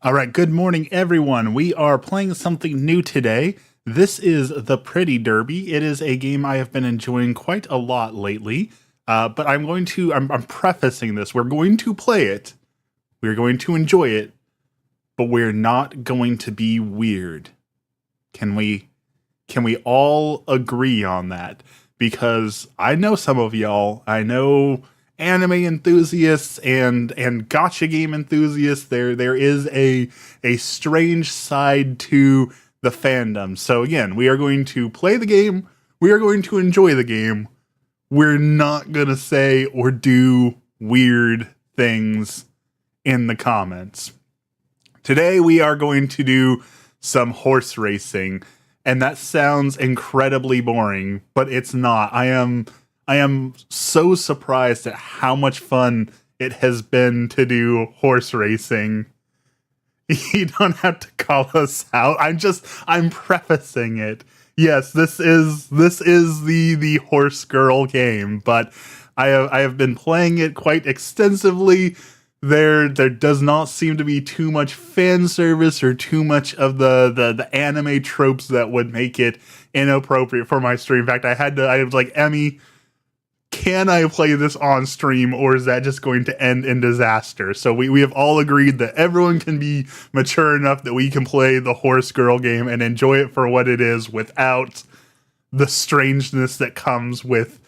All right, good morning, everyone. We are playing something new today. This is the Pretty Derby. It is a game I have been enjoying quite a lot lately. But I'm prefacing this. We're going to play it. We're going to enjoy it, but we're not going to be weird. Can we all agree on that? Because I know some of y'all. I know anime enthusiasts and gotcha game enthusiasts. There is a strange side to the fandom. So again, we are going to play the game. We are going to enjoy the game. We're not gonna say or do weird things in the comments. Today we are going to do some horse racing, and that sounds incredibly boring, but it's not. I am so surprised at how much fun it has been to do horse racing. You don't have to call us out. I'm prefacing it. Yes, this is the horse girl game, but I have been playing it quite extensively. There does not seem to be too much fan service or too much of the anime tropes that would make it inappropriate for my stream. In fact, I was like, Emmy, can I play this on stream, or is that just going to end in disaster? So we have all agreed that everyone can be mature enough that we can play the horse girl game and enjoy it for what it is without the strangeness that comes with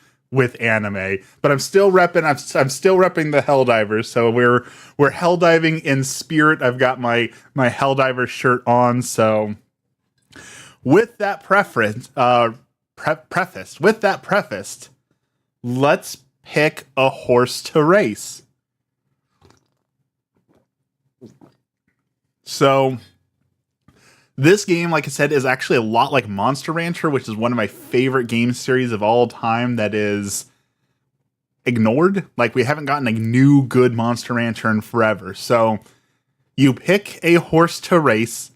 anime. But I'm still repping the Helldivers. So we're Helldiving in spirit. I've got my Helldiver shirt on. So with that prefaced, let's pick a horse to race. So this game, like I said, is actually a lot like Monster Rancher, which is one of my favorite game series of all time that is ignored. Like, we haven't gotten a new good Monster Rancher in forever. So you pick a horse to race,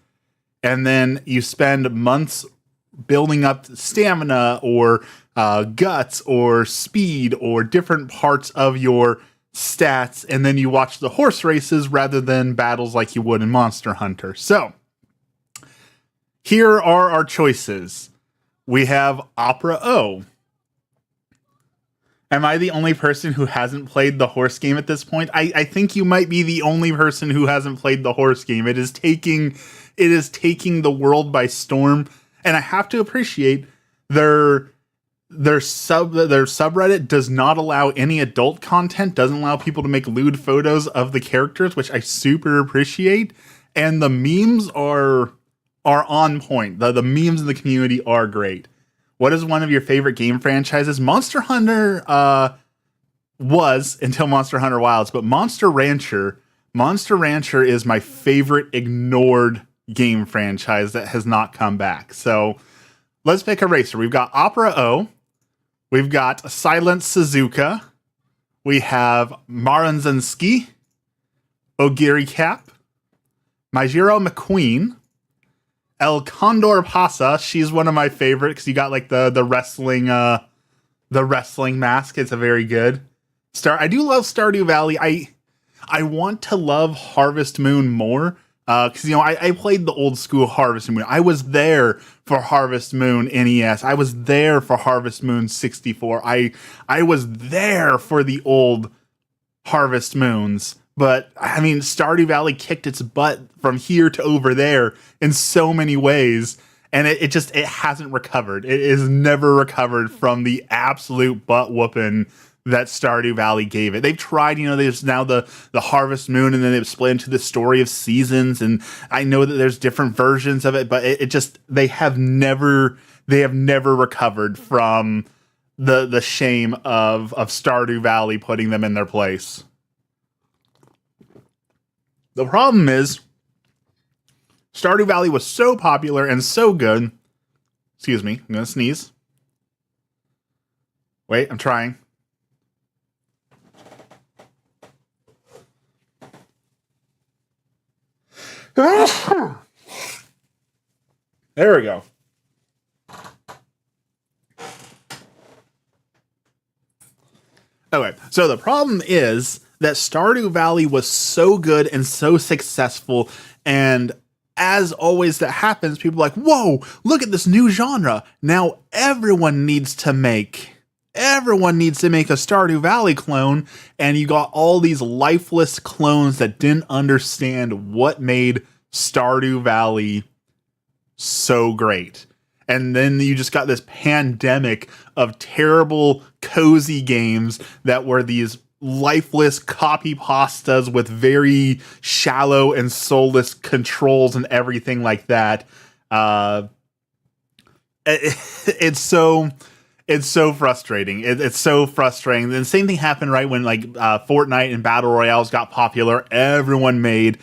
and then you spend months building up stamina or guts or speed or different parts of your stats, and then you watch the horse races rather than battles like you would in Monster Hunter. So here are our choices. We have Opera O. Am I the only person who hasn't played the horse game at this point? I think you might be the only person who hasn't played the horse game. It is taking the world by storm, and I have to appreciate their subreddit does not allow any adult content, doesn't allow people to make lewd photos of the characters, which I super appreciate, and the memes are on point. The memes in the community are great. What is one of your favorite game franchises? Monster Hunter was until Monster Hunter Wilds, but Monster Rancher is my favorite ignored game franchise that has not come back. So let's pick a racer. We've got Opera O. We've got Silent Suzuka. We have Maranzanski, Ogiri Cap, Maijiro McQueen, El Condor Pasa. She's one of my favorite because you got like the wrestling mask. It's a very good I do love Stardew Valley. I want to love Harvest Moon more because I played the old school Harvest Moon. I was there for Harvest Moon NES. I was there for Harvest Moon 64. I was there for the old Harvest Moons. But, I mean, Stardew Valley kicked its butt from here to over there in so many ways, and it hasn't recovered. It is never recovered from the absolute butt whooping that Stardew Valley gave it. They've tried, there's now the Harvest Moon, and then they've split into the story of seasons, and I know that there's different versions of it, but they have never recovered from the shame of Stardew Valley putting them in their place. The problem is, Stardew Valley was so popular and so good. Excuse me, I'm gonna sneeze. Wait, I'm trying. There we go. Okay, so the problem is, that Stardew Valley was so good and so successful. And as always that happens, people are like, whoa, look at this new genre. Now everyone needs to make a Stardew Valley clone, and you got all these lifeless clones that didn't understand what made Stardew Valley so great. And then you just got this pandemic of terrible cozy games that were these lifeless copy pastas with very shallow and soulless controls and everything like that. It's so frustrating. It's so frustrating. And the same thing happened right when Fortnite and Battle Royales got popular. Everyone made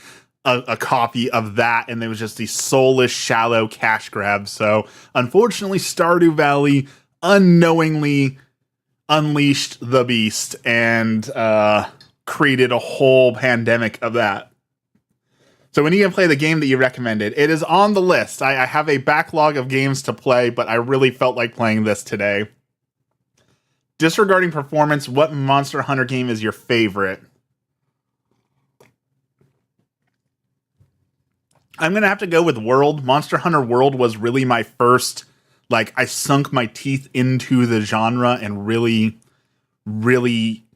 a copy of that, and there was just these soulless, shallow cash grabs. So unfortunately, Stardew Valley unknowingly unleashed the beast and created a whole pandemic of that. So when are you going to play the game that you recommended? It is on the list. I have a backlog of games to play, but I really felt like playing this today. Disregarding performance, what Monster Hunter game is your favorite? I'm going to have to go with World. Monster Hunter World was really my first, I sunk my teeth into the genre and really, really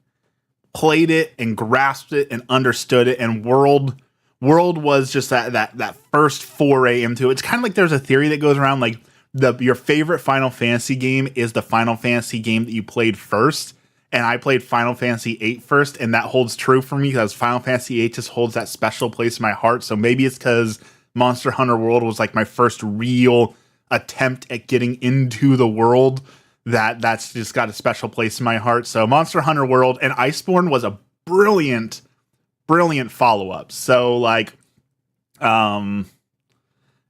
played it and grasped it and understood it. And World was just that first foray into it. It's kind of like there's a theory that goes around your favorite Final Fantasy game is the Final Fantasy game that you played first. And I played Final Fantasy VIII first, and that holds true for me because Final Fantasy VIII just holds that special place in my heart. So maybe it's because Monster Hunter World was my first real attempt at getting into the world that's just got a special place in my heart. So Monster Hunter World, and Iceborne was a brilliant follow-up. So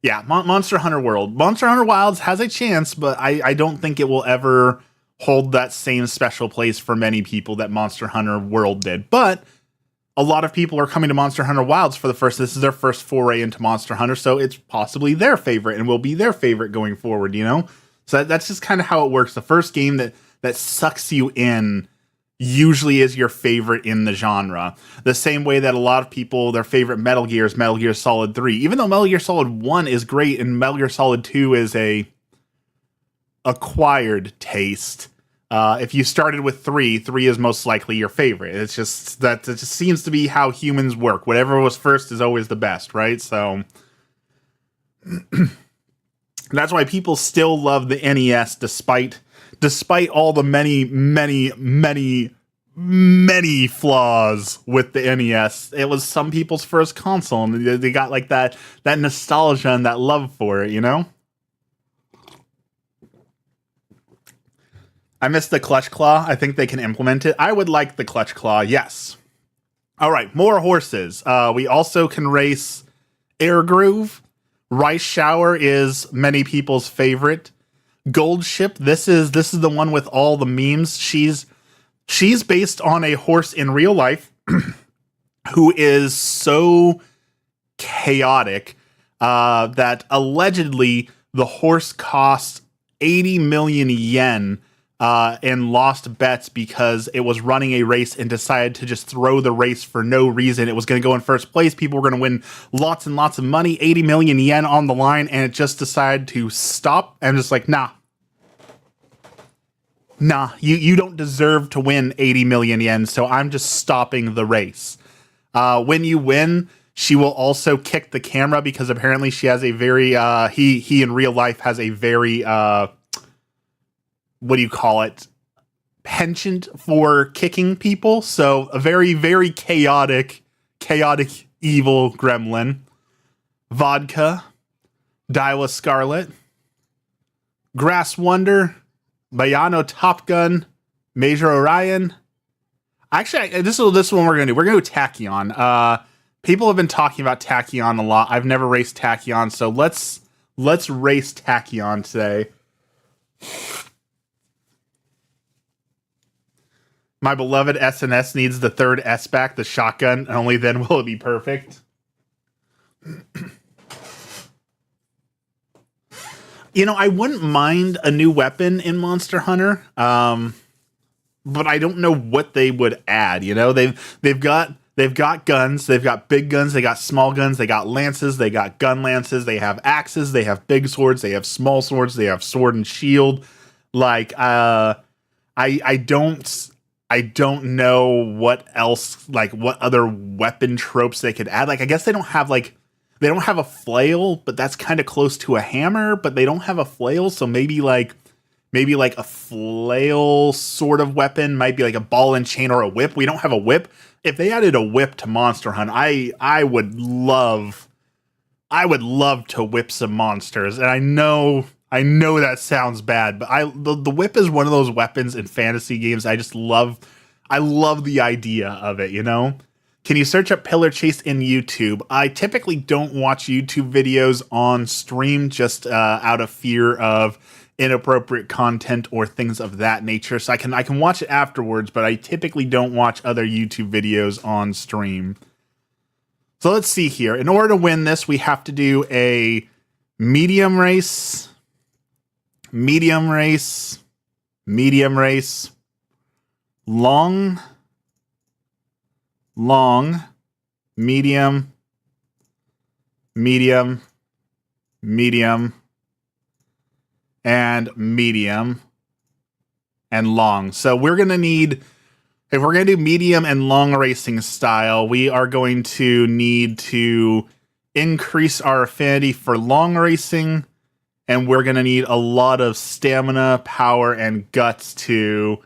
Monster Hunter World. Monster Hunter Wilds has a chance, but I don't think it will ever hold that same special place for many people that Monster Hunter World did. But a lot of people are coming to Monster Hunter Wilds this is their first foray into Monster Hunter, so it's possibly their favorite and will be their favorite going forward, So that's just kind of how it works. The first game that sucks you in usually is your favorite in the genre. The same way that a lot of people, their favorite Metal Gear is Metal Gear Solid 3. Even though Metal Gear Solid 1 is great and Metal Gear Solid 2 is a acquired taste. If you started with 3 is most likely your favorite. It's just that it just seems to be how humans work. Whatever was first is always the best, right? So that's why people still love the NES despite all the many flaws with the NES. It was some people's first console, and they got that nostalgia and that love for it, I missed the Clutch Claw. I think they can implement it. I would like the Clutch Claw, yes. All right, more horses. We also can race Air Groove. Rice Shower is many people's favorite. Gold Ship, this is the one with all the memes. She's based on a horse in real life who is so chaotic that allegedly the horse cost 80 million yen and lost bets because it was running a race and decided to just throw the race for no reason. It was going to go in first place. People were going to win lots and lots of money, 80 million yen on the line, and it just decided to stop and just nah, you don't deserve to win 80 million yen, so I'm just stopping the race. When you win, she will also kick the camera because apparently she has a very, he in real life has a very, what do you call it? Penchant for kicking people. So a very, very chaotic, evil gremlin. Vodka. Dyla Scarlet. Grass Wonder. Bayano Top Gun. Major Orion. Actually, this is one we're going to do. We're going to do Tachyon. People have been talking about Tachyon a lot. I've never raced Tachyon, so let's race Tachyon today. My beloved SNS needs the third S back, the shotgun, and only then will it be perfect. I wouldn't mind a new weapon in Monster Hunter. but I don't know what they would add. You know, they've got guns, they've got big guns, they got small guns, they got lances, they got gun lances, they have axes, they have big swords, they have small swords, they have sword and shield. Like I don't know what else, like what other weapon tropes they could add. Like I guess they don't have a flail, but that's kind of close to a hammer, but they don't have a flail, so maybe like a flail sort of weapon might be like a ball and chain or a whip. We don't have a whip. If they added a whip to Monster Hunt, I would love to whip some monsters. And I know that sounds bad, but the whip is one of those weapons in fantasy games I love the idea of it, you know? Can you search up Pillar Chase in YouTube? I typically don't watch YouTube videos on stream just out of fear of inappropriate content or things of that nature. So I can watch it afterwards, but I typically don't watch other YouTube videos on stream. So let's see here. In order to win this, we have to do a medium race, medium race, medium race, long, medium, medium, medium, and medium, and long. So we're going to need, if we're going to do medium and long racing style, we are going to need to increase our affinity for long racing, and we're going to need a lot of stamina, power, and guts to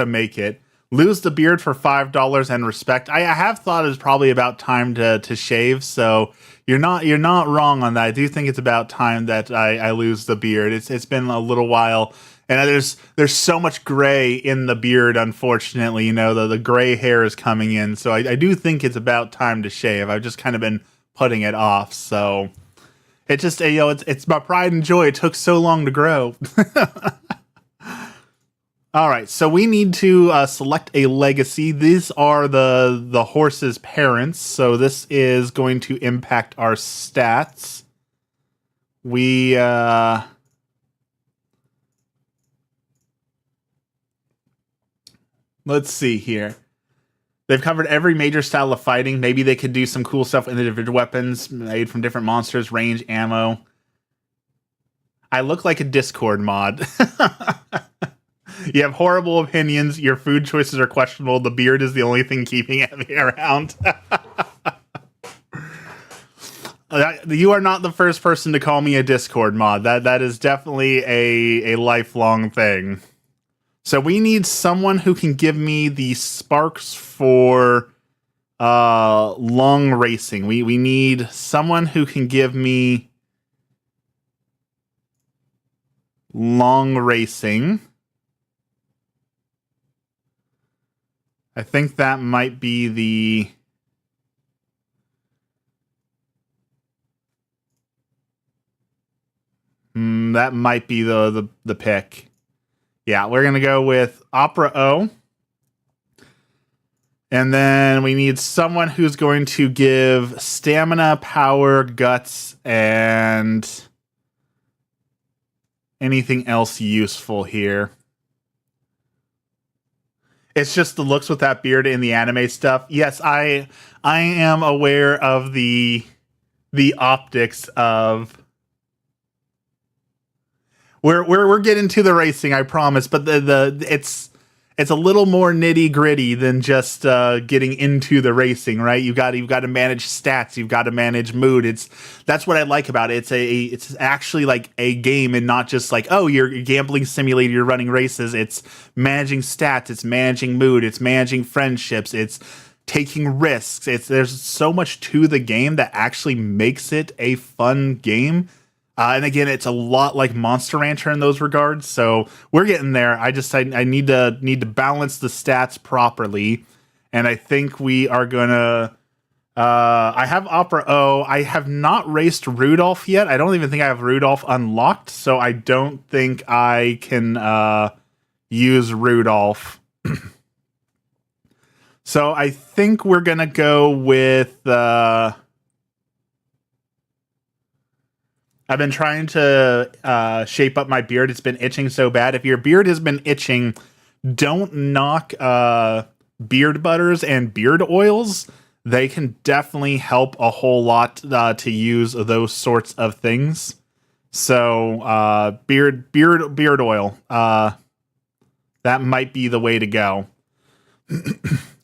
make it. Lose the beard for $5 and respect. I have thought it's probably about time to shave, so you're not wrong on that. I do think it's about time that I lose the beard. It's been a little while, and there's so much gray in the beard, unfortunately. You know, the gray hair is coming in, so I do think it's about time to shave. I've just kind of been putting it off, so it just, you know, it's my pride and joy. It took so long to grow. All right, so we need to select a legacy. These are the horse's parents, so this is going to impact our stats. Let's see here. They've covered every major style of fighting. Maybe they could do some cool stuff with individual weapons made from different monsters, range, ammo. I look like a Discord mod. You have horrible opinions. Your food choices are questionable. The beard is the only thing keeping me around. You are not the first person to call me a Discord mod. That is definitely a lifelong thing. So we need someone who can give me the sparks for long racing. We need someone who can give me long racing. I think that might be the pick. Yeah, we're gonna go with Opera O. And then we need someone who's going to give stamina, power, guts, and anything else useful here. It's just the looks with that beard in the anime stuff. Yes, I am aware of the optics of. We're getting to the racing, I promise, but it's a little more nitty gritty than just getting into the racing, right? You've got to manage stats, you've got to manage mood. That's what I like about it. It's actually like a game and not just like, oh, you're a gambling simulator, you're running races. It's managing stats, it's managing mood, it's managing friendships, it's taking risks. There's so much to the game that actually makes it a fun game. And again, it's a lot like Monster Rancher in those regards. So we're getting there. I need to balance the stats properly, and I think we are gonna. I have Opera O. I have not raced Rudolph yet. I don't even think I have Rudolph unlocked, so I don't think I can use Rudolph. So I think we're gonna go with. I've been trying to shape up my beard. It's been itching so bad. If your beard has been itching, don't knock beard butters and beard oils. They can definitely help a whole lot to use those sorts of things. So beard oil. That might be the way to go.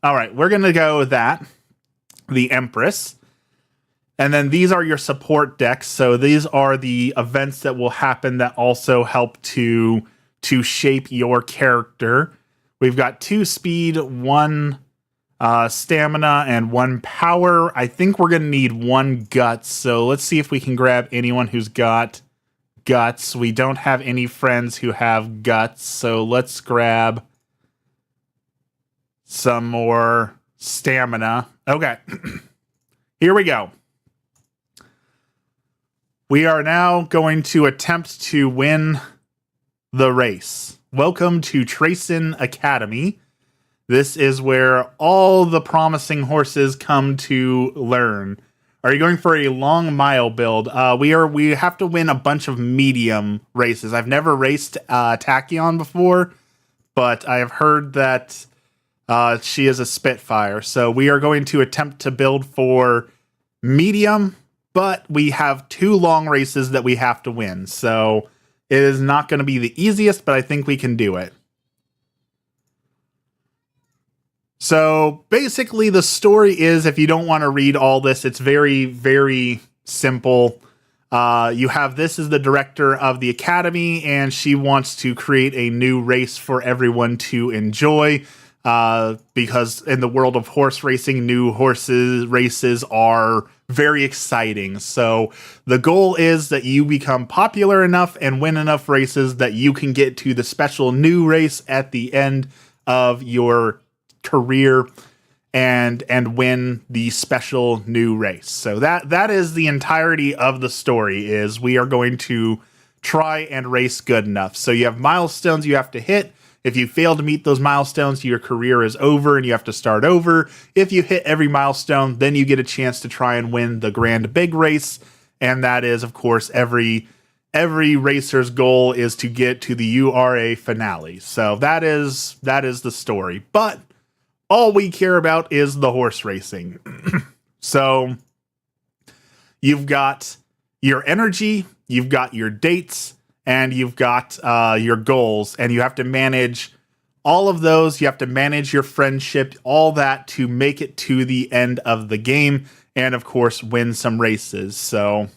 All right, we're gonna go with that. The Empress. And then these are your support decks. So these are the events that will happen that also help to shape your character. We've got 2 speed, 1 stamina, and 1 power. I think we're going to need 1 guts. So let's see if we can grab anyone who's got guts. We don't have any friends who have guts. So let's grab some more stamina. Okay. Here we go. We are now going to attempt to win the race. Welcome to Tracyn Academy. This is where all the promising horses come to learn. Are you going for a long mile build? We have to win a bunch of medium races. I've never raced Tachyon before, but I have heard that she is a Spitfire. So we are going to attempt to build for medium, but we have 2 long races that we have to win. So it is not going to be the easiest, but I think we can do it. So basically the story is, if you don't want to read all this, it's very, very simple. You have this is the director of the academy, and she wants to create a new race for everyone to enjoy. Because in the world of horse racing, new races are very exciting. So the goal is that you become popular enough and win enough races that you can get to the special new race at the end of your career and win the special new race. So that is the entirety of the story. Is we are going to try and race good enough. So you have milestones you have to hit. If you fail to meet those milestones, your career is over and you have to start over. If you hit every milestone, then you get a chance to try and win the grand big race. And that is, of course, every racer's goal is to get to the URA finale. So that is the story. But all we care about is the horse racing. So you've got your energy, you've got your dates, and you've got your goals, and you have to manage all of those. You have to manage your friendship, all that, to make it to the end of the game, and of course win some races. So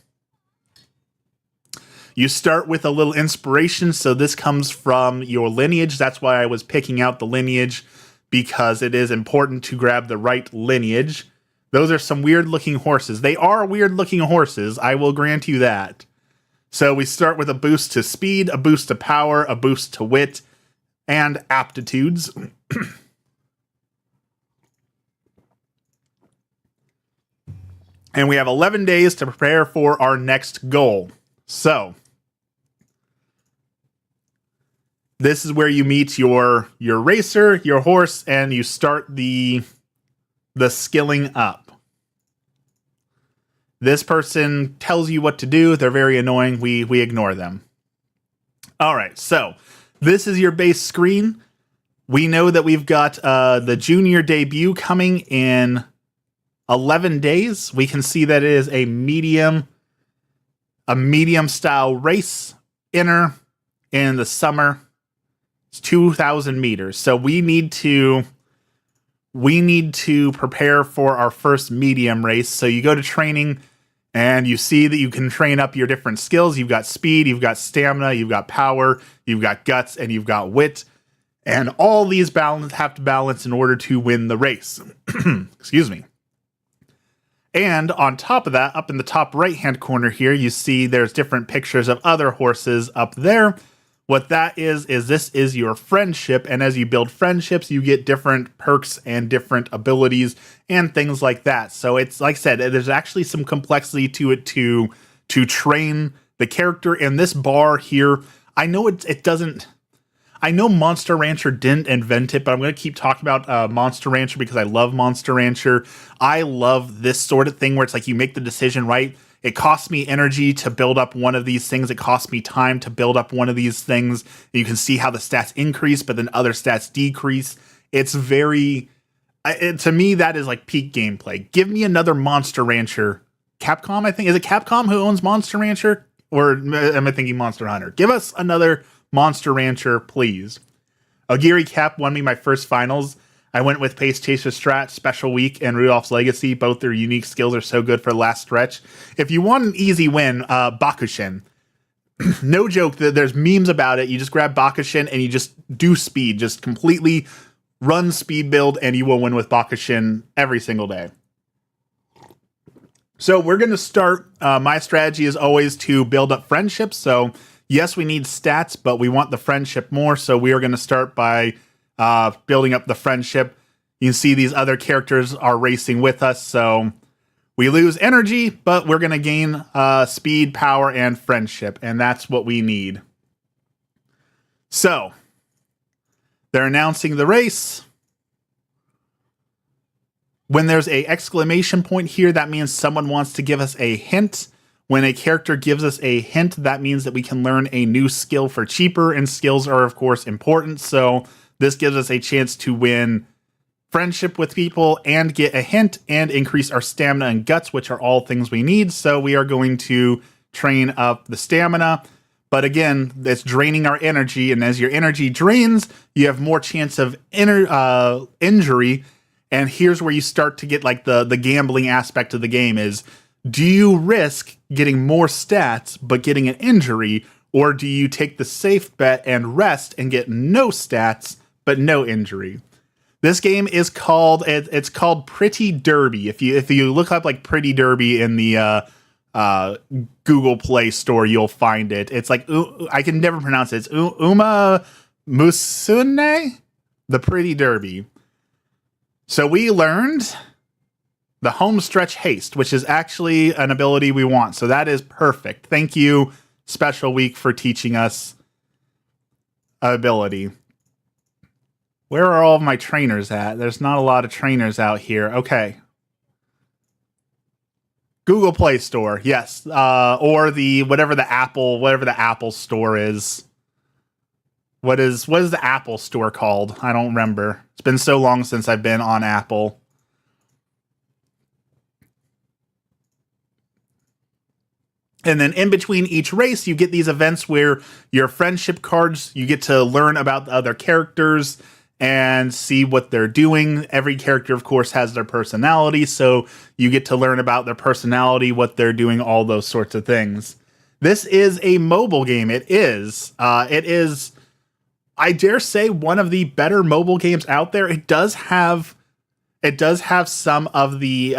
you start with a little inspiration. So this comes from your lineage. That's why I was picking out the lineage, because it is important to grab the right lineage. Those are some weird looking horses. They are weird looking horses, I will grant you that. So we start with a boost to speed, a boost to power, a boost to wit, and aptitudes. And we have 11 days to prepare for our next goal. So this is where you meet your racer, your horse, and you start the skilling up. This person tells you what to do. They're very annoying. We ignore them. All right, so this is your base screen. We know that we've got the junior debut coming in 11 days. We can see that it is a medium style race in the summer. It's 2,000 meters. So we need to prepare for our first medium race. So you go to training and you see that you can train up your different skills. You've got speed, you've got stamina, you've got power, you've got guts, and you've got wit. And all these have to balance in order to win the race. Excuse me. And on top of that, up in the top right-hand corner here, you see there's different pictures of other horses up there. What that is this is your friendship, and as you build friendships, you get different perks and different abilities and things like that. So it's, like I said, there's actually some complexity to it to train the character. And this bar here, I know it doesn't... I know Monster Rancher didn't invent it, but I'm going to keep talking about Monster Rancher because I love Monster Rancher. I love this sort of thing where it's like you make the decision right, it costs me energy to build up one of these things. It costs me time to build up one of these things. You can see how the stats increase, but then other stats decrease. It's very, to me, that is like peak gameplay. Give me another Monster Rancher. Capcom, I think. Is it Capcom who owns Monster Rancher? Or am I thinking Monster Hunter? Give us another Monster Rancher, please. Ogiri Cap won me my first finals. I went with Pace Chaser Strat, Special Week, and Rudolph's Legacy. Both their unique skills are so good for the last stretch. If you want an easy win, Bakushin. No joke, there's memes about it. You just grab Bakushin and you just do speed. Just completely run speed build and you will win with Bakushin every single day. So we're going to start. My strategy is always to build up friendships. So yes, we need stats, but we want the friendship more. So we are going to start by building up the friendship. You can see these other characters are racing with us. So we lose energy, but we're going to gain speed, power, and friendship. And that's what we need. So they're announcing the race. When there's a exclamation point here, that means someone wants to give us a hint. When a character gives us a hint, that means that we can learn a new skill for cheaper, and skills are, of course, important. So this gives us a chance to win friendship with people and get a hint and increase our stamina and guts, which are all things we need. So we are going to train up the stamina. But again, it's draining our energy, and as your energy drains, you have more chance of injury. And here's where you start to get like the gambling aspect of the game is, do you risk getting more stats but getting an injury, or do you take the safe bet and rest and get no stats but no injury? This game is called, it's called Pretty Derby. If you look up like Pretty Derby in the Google Play Store, you'll find it. It's like, I can never pronounce it. It's Umamusume, the Pretty Derby. So we learned the home stretch haste, which is actually an ability we want. So that is perfect. Thank you, Special Week, for teaching us ability. Where are all of my trainers at? There's not a lot of trainers out here. Okay. Google Play Store, yes. Or whatever the Apple store is. What is the Apple store called? I don't remember. It's been so long since I've been on Apple. And then in between each race, you get these events where your friendship cards, you get to learn about the other characters and see what they're doing. Every character, of course, has their personality, so you get to learn about their personality, what they're doing, all those sorts of things. This is a mobile game. It is, I dare say, one of the better mobile games out there. It does have some of the,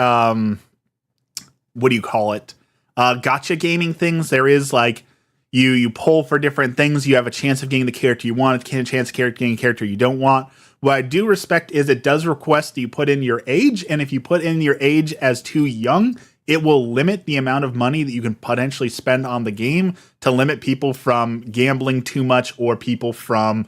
what do you call it? Gotcha gaming things. There is like, you pull for different things. You have a chance of getting the character you want, a chance of getting a character you don't want. What I do respect is it does request that you put in your age, and if you put in your age as too young, it will limit the amount of money that you can potentially spend on the game to limit people from gambling too much or people from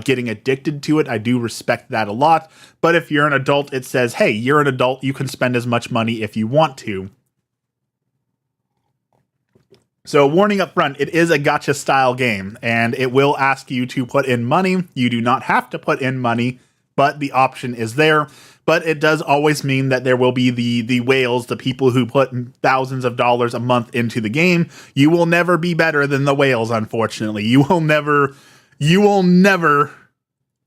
getting addicted to it. I do respect that a lot. But if you're an adult, it says, hey, you're an adult, you can spend as much money if you want to. So warning up front, it is a gacha style game, and it will ask you to put in money. You do not have to put in money, but the option is there. But it does always mean that there will be the whales, the people who put thousands of dollars a month into the game. You will never be better than the whales, unfortunately. You will never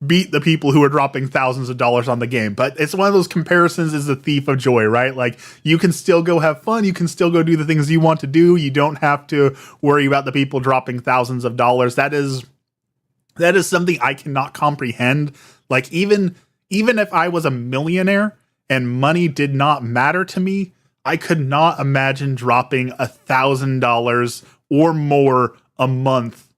beat the people who are dropping thousands of dollars on the game. But it's one of those comparisons is the thief of joy, right? Like, you can still go have fun. You can still go do the things you want to do. You don't have to worry about the people dropping thousands of dollars. That is something I cannot comprehend. Like, even if I was a millionaire and money did not matter to me, I could not imagine dropping $1,000 or more a month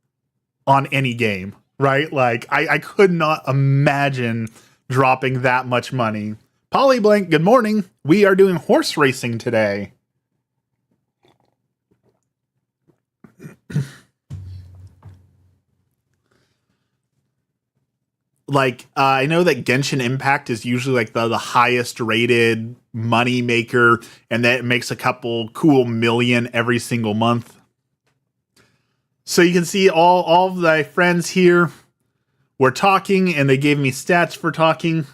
on any game. Right? Like, I could not imagine dropping that much money. Polyblank, good morning. We are doing horse racing today. I know that Genshin Impact is usually like the highest rated money maker, and that makes a couple cool million every single month. So you can see all of my friends here were talking, and they gave me stats for talking.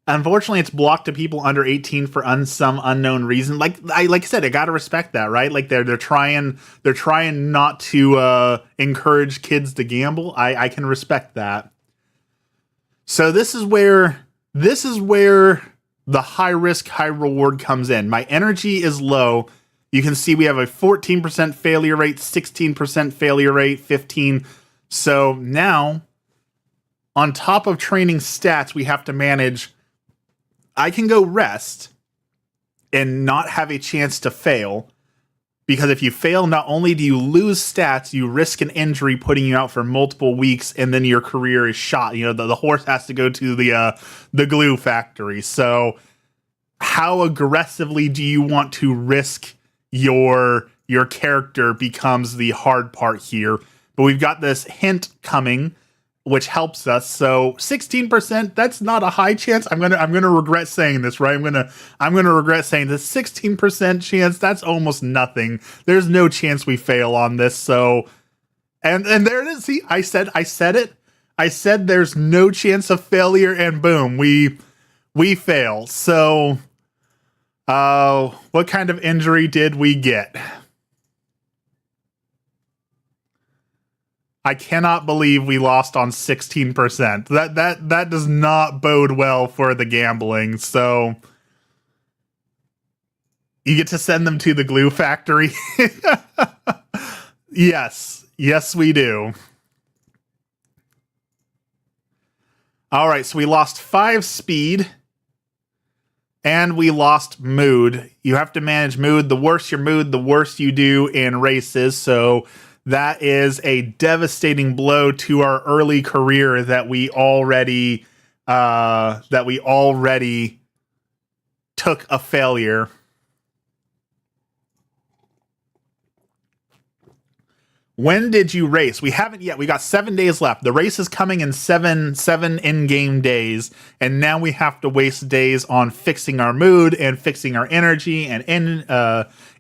Unfortunately, it's blocked to people under 18 for some unknown reason. Like I said, I gotta respect that, right? Like they're trying not to encourage kids to gamble. I can respect that. So this is where the high risk, high reward comes in. My energy is low. You can see we have a 14% failure rate, 16% failure rate, 15. So now, on top of training stats, we have to manage. I can go rest and not have a chance to fail, because if you fail, not only do you lose stats, you risk an injury putting you out for multiple weeks, and then your career is shot. You know, the horse has to go to the glue factory. So how aggressively do you want to risk your character becomes the hard part here. But we've got this hint coming, which helps us. So 16%, that's not a high chance. I'm gonna regret saying this, right? I'm gonna regret saying this. 16% chance, that's almost nothing. There's no chance we fail on this. So and there it is. See, I said it. I said there's no chance of failure, and boom, we fail. So what kind of injury did we get? I cannot believe we lost on 16%. That does not bode well for the gambling. So you get to send them to the glue factory. Yes, we do. All right, so we lost 5 speed and we lost mood. You have to manage mood. The worse your mood, the worse you do in races. So that is a devastating blow to our early career that we already took a failure. When did you race? We haven't yet. We got 7 days left. The race is coming in seven in-game days, and now we have to waste days on fixing our mood and fixing our energy and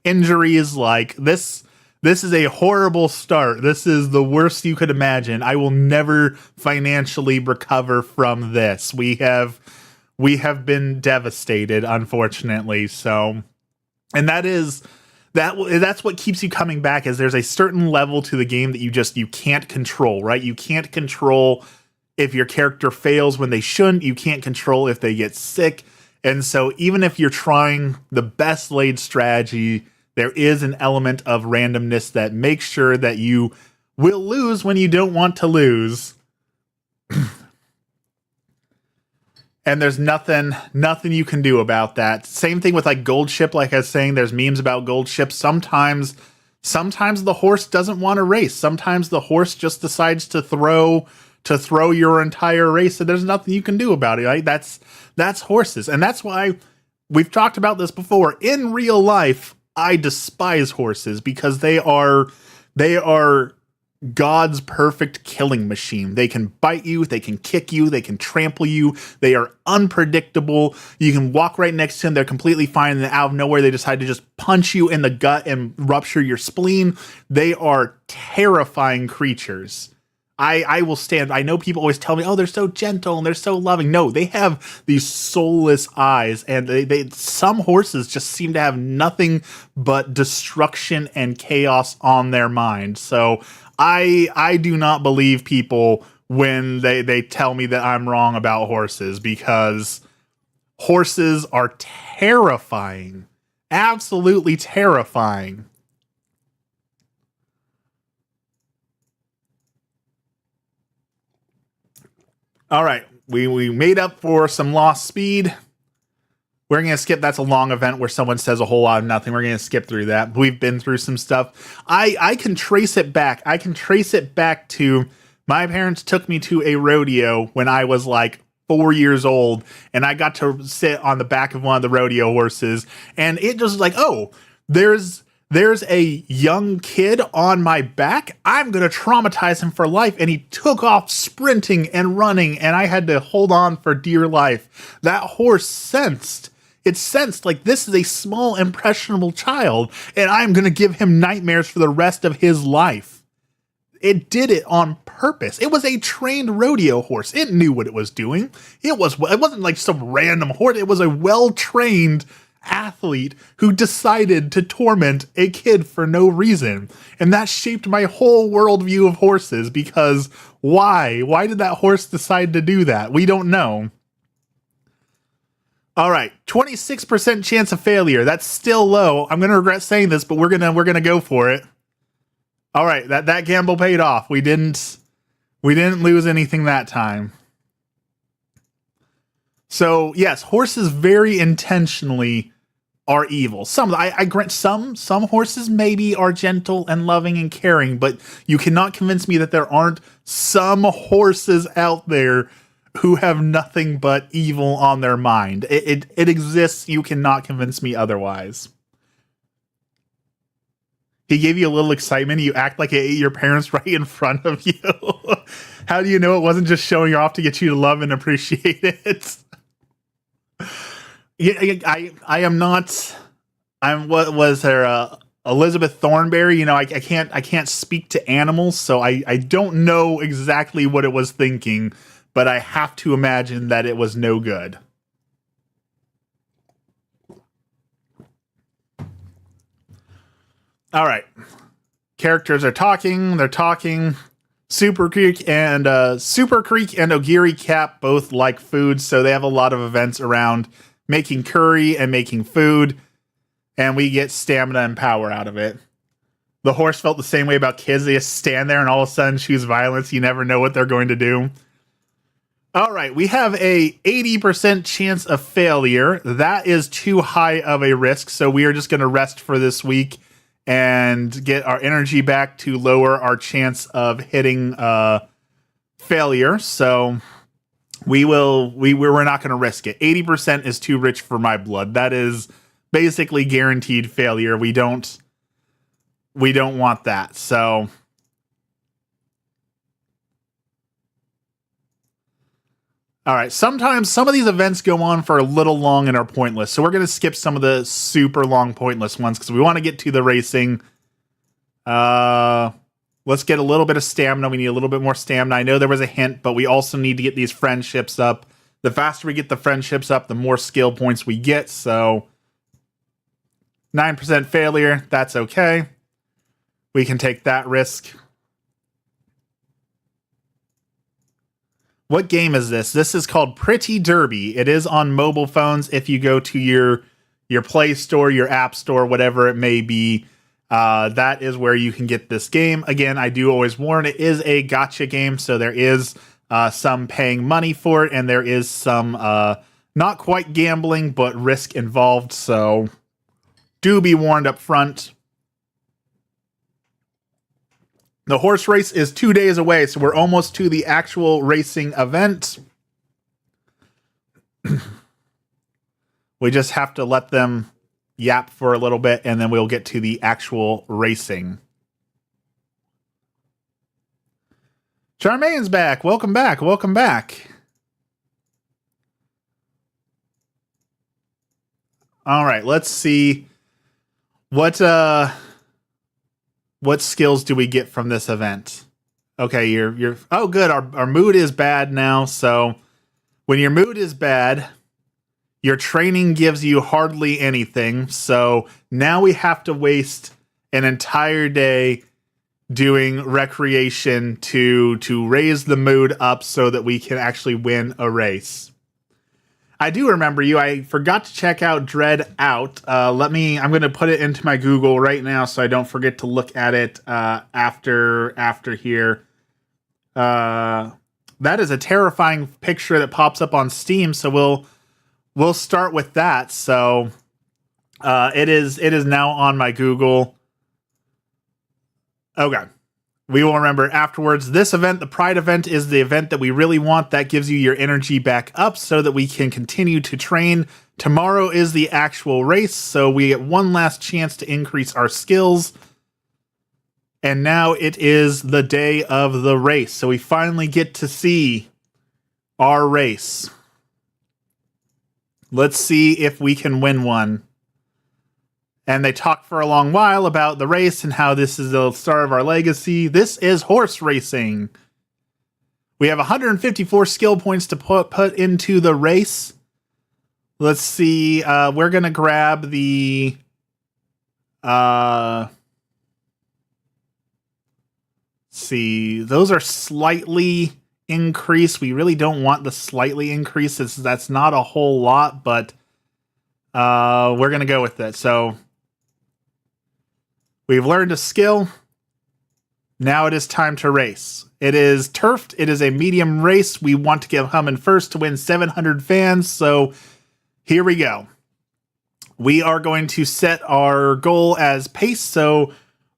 injuries. Like this. This is a horrible start. This is the worst you could imagine. I will never financially recover from this. We have been devastated, unfortunately. So, and that's what keeps you coming back, is there's a certain level to the game that you can't control, right? You can't control if your character fails when they shouldn't. You can't control if they get sick. And so even if you're trying the best laid strategy, there is an element of randomness that makes sure that you will lose when you don't want to lose. And there's nothing you can do about that. Same thing with like Gold Ship. Like I was saying, there's memes about Gold Ship. Sometimes the horse doesn't want to race. Sometimes the horse just decides to throw your entire race, and there's nothing you can do about it. Right? That's horses. And that's why we've talked about this before. In real life, I despise horses because they are God's perfect killing machine. They can bite you, they can kick you, they can trample you. They are unpredictable. You can walk right next to them, they're completely fine, and then out of nowhere they decide to just punch you in the gut and rupture your spleen. They are terrifying creatures. I will stand. I know people always tell me, oh, they're so gentle and they're so loving. No, they have these soulless eyes, and some horses just seem to have nothing but destruction and chaos on their mind. So I do not believe people when they tell me that I'm wrong about horses, because horses are terrifying. Absolutely terrifying. All right, we made up for some lost speed. We're going to skip. That's a long event where someone says a whole lot of nothing. We're going to skip through that. We've been through some stuff. I can trace it back. I can trace it back to my parents took me to a rodeo when I was like 4 years old, and I got to sit on the back of one of the rodeo horses, and it just like, oh, there's there's a young kid on my back. I'm going to traumatize him for life. And he took off sprinting and running, and I had to hold on for dear life. That horse sensed. It sensed like this is a small, impressionable child, and I'm going to give him nightmares for the rest of his life. It did it on purpose. It was a trained rodeo horse. It knew what it was doing. It wasn't like some random horse. It was a well-trained athlete who decided to torment a kid for no reason. And that shaped my whole worldview of horses, because why? Why did that horse decide to do that? We don't know. All right, 26% chance of failure. That's still low. I'm going to regret saying this, but we're going to go for it. All right, that gamble paid off. We didn't lose anything that time. So yes, horses very intentionally are evil. I grant some horses maybe are gentle and loving and caring, but you cannot convince me that there aren't some horses out there who have nothing but evil on their mind. It exists. You cannot convince me otherwise. He gave you a little excitement. You act like it ate your parents right in front of you. How do you know it wasn't just showing off to get you to love and appreciate it? I am not. What was there? Elizabeth Thornberry. You know, I can't speak to animals, so I don't know exactly what it was thinking, but I have to imagine that it was no good. All right, characters are talking. They're talking. Super Creek and Ogiri Cap both like food, so they have a lot of events around making curry and making food, and we get stamina and power out of it. The horse felt the same way about kids. They just stand there and all of a sudden choose violence. You never know what they're going to do. All right, we have a 80% chance of failure. That is too high of a risk, so we are just going to rest for this week and get our energy back to lower our chance of hitting failure. So we're not going to risk it. 80% is too rich for my blood. That is basically guaranteed failure. We don't want that. So all right, sometimes some of these events go on for a little long and are pointless. So we're going to skip some of the super long pointless ones because we want to get to the racing. Let's get a little bit of stamina. We need a little bit more stamina. I know there was a hint, but we also need to get these friendships up. The faster we get the friendships up, the more skill points we get. So 9% failure, that's okay. We can take that risk. What game is this? This is called Pretty Derby. It is on mobile phones. If you go to your Play Store, your App Store, whatever it may be, that is where you can get this game. Again, I do always warn, it is a gacha game, so there is some paying money for it, and there is some not quite gambling, but risk involved, so do be warned up front. The horse race is 2 days away, so we're almost to the actual racing event. We just have to let them yap for a little bit, and then we'll get to the actual racing. Charmaine's back. Welcome back. Welcome back. All right, let's see what skills do we get from this event? Okay, you're oh good, our mood is bad now, so when your mood is bad, your training gives you hardly anything, so now we have to waste an entire day doing recreation to raise the mood up so that we can actually win a race. I do remember you. I forgot to check out Dread Out. I'm going to put it into my Google right now so I don't forget to look at it after here. That is a terrifying picture that pops up on Steam, so we'll start with that. So it is now on my Google. Okay. We will remember afterwards. This event, the Pride event, is the event that we really want. That gives you your energy back up so that we can continue to train. Tomorrow is the actual race, so we get one last chance to increase our skills. And now it is the day of the race, so we finally get to see our race. Let's see if we can win one. And they talk for a long while about the race and how this is the start of our legacy. This is horse racing. We have 154 skill points to put into the race. Let's see. We're going to grab the... see, those are slightly increased. We really don't want the slightly increased. That's not a whole lot, but we're going to go with it. So we've learned a skill. Now it is time to race. It is turfed. It is a medium race. We want to get Hummin first to win 700 fans. So here we go. We are going to set our goal as pace. So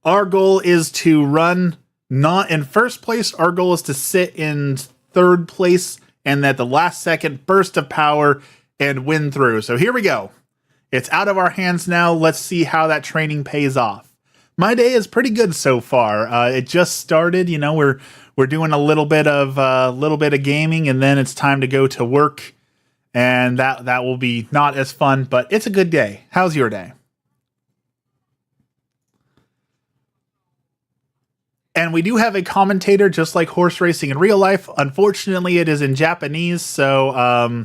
our goal is to run not in first place. Our goal is to sit in third place and at the last second burst of power and win through. So here we go. It's out of our hands now. Let's see how that training pays off. My day is pretty good so far. It just started. You know, we're doing a little bit of gaming, and then it's time to go to work, and that will be not as fun. But it's a good day. How's your day? And we do have a commentator, just like horse racing in real life. Unfortunately, it is in Japanese, so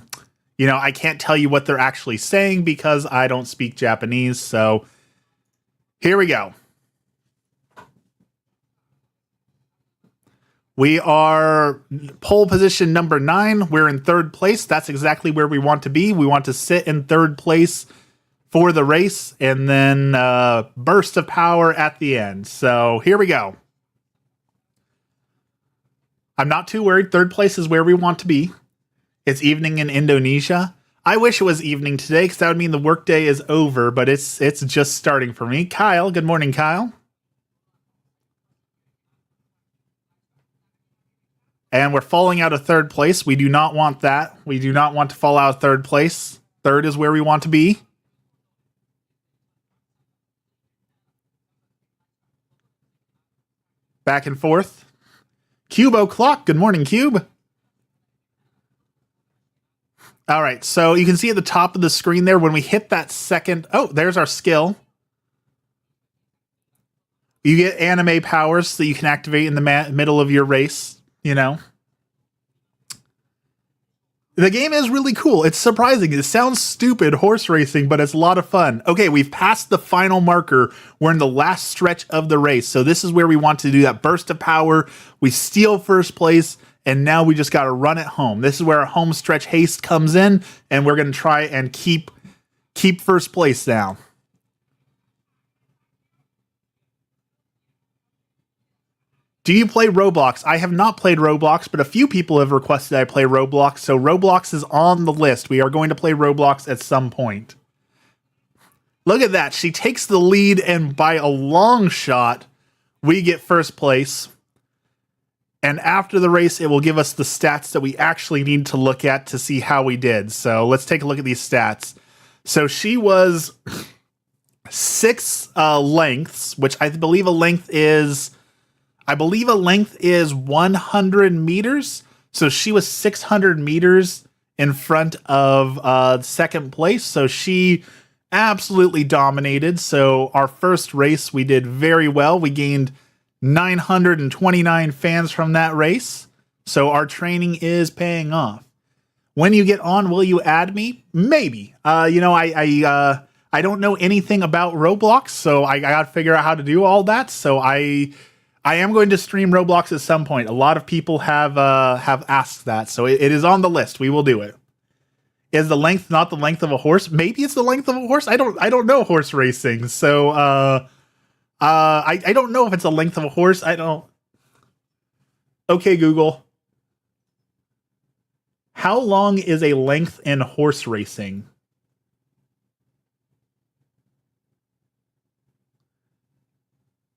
you know, I can't tell you what they're actually saying because I don't speak Japanese. So here we go. We are pole position number 9. We're in third place. That's exactly where we want to be. We want to sit in third place for the race and then burst of power at the end. So here we go. I'm not too worried. Third place is where we want to be. It's evening in Indonesia. I wish it was evening today because that would mean the workday is over, but it's just starting for me. Kyle, good morning, Kyle. And we're falling out of third place. We do not want that. We do not want to fall out of third place. Third is where we want to be. Back and forth. Cube O'Clock. Good morning, Cube. All right, so you can see at the top of the screen there, when we hit that second... Oh, there's our skill. You get anime powers that you can activate in the middle of your race, you know. The game is really cool. It's surprising. It sounds stupid, horse racing, but it's a lot of fun. Okay, we've passed the final marker. We're in the last stretch of the race. So this is where we want to do that burst of power. We steal first place, and now we just got to run it home. This is where our home stretch haste comes in, and we're going to try and keep first place now. Do you play Roblox? I have not played Roblox, but a few people have requested I play Roblox, so Roblox is on the list. We are going to play Roblox at some point. Look at that. She takes the lead, and by a long shot, we get first place. And after the race, it will give us the stats that we actually need to look at to see how we did. So let's take a look at these stats. So she was 6 lengths, which I believe a length is 100 meters. So she was 600 meters in front of second place. So she absolutely dominated. So our first race, we did very well. We gained 929 fans from that race. So our training is paying off. When you get on, will you add me? Maybe. You know, I don't know anything about Roblox, so I got to figure out how to do all that. So I am going to stream Roblox at some point. A lot of people have asked that, so it is on the list. We will do it. Is the length not the length of a horse? Maybe it's the length of a horse. I don't know horse racing, so I don't know if it's the length of a horse. I don't. Okay, Google. How long is a length in horse racing?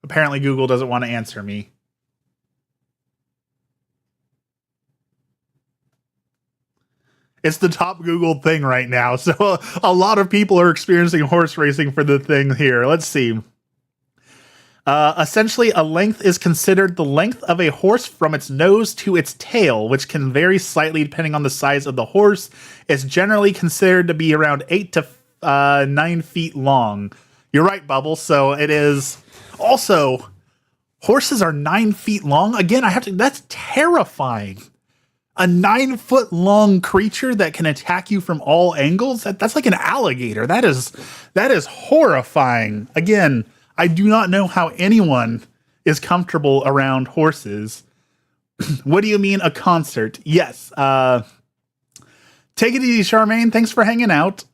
Apparently Google doesn't want to answer me. It's the top Googled thing right now. So a lot of people are experiencing horse racing for the thing here. Let's see. Essentially, a length is considered the length of a horse from its nose to its tail, which can vary slightly depending on the size of the horse. It's generally considered to be around 8 to 9 feet long. You're right, Bubble. So it is. Also, horses are 9 feet long. Again, that's terrifying. A 9-foot long creature that can attack you from all angles. That's like an alligator. That is horrifying. Again, I do not know how anyone is comfortable around horses. What do you mean a concert? Yes. Take it easy, Charmaine. Thanks for hanging out.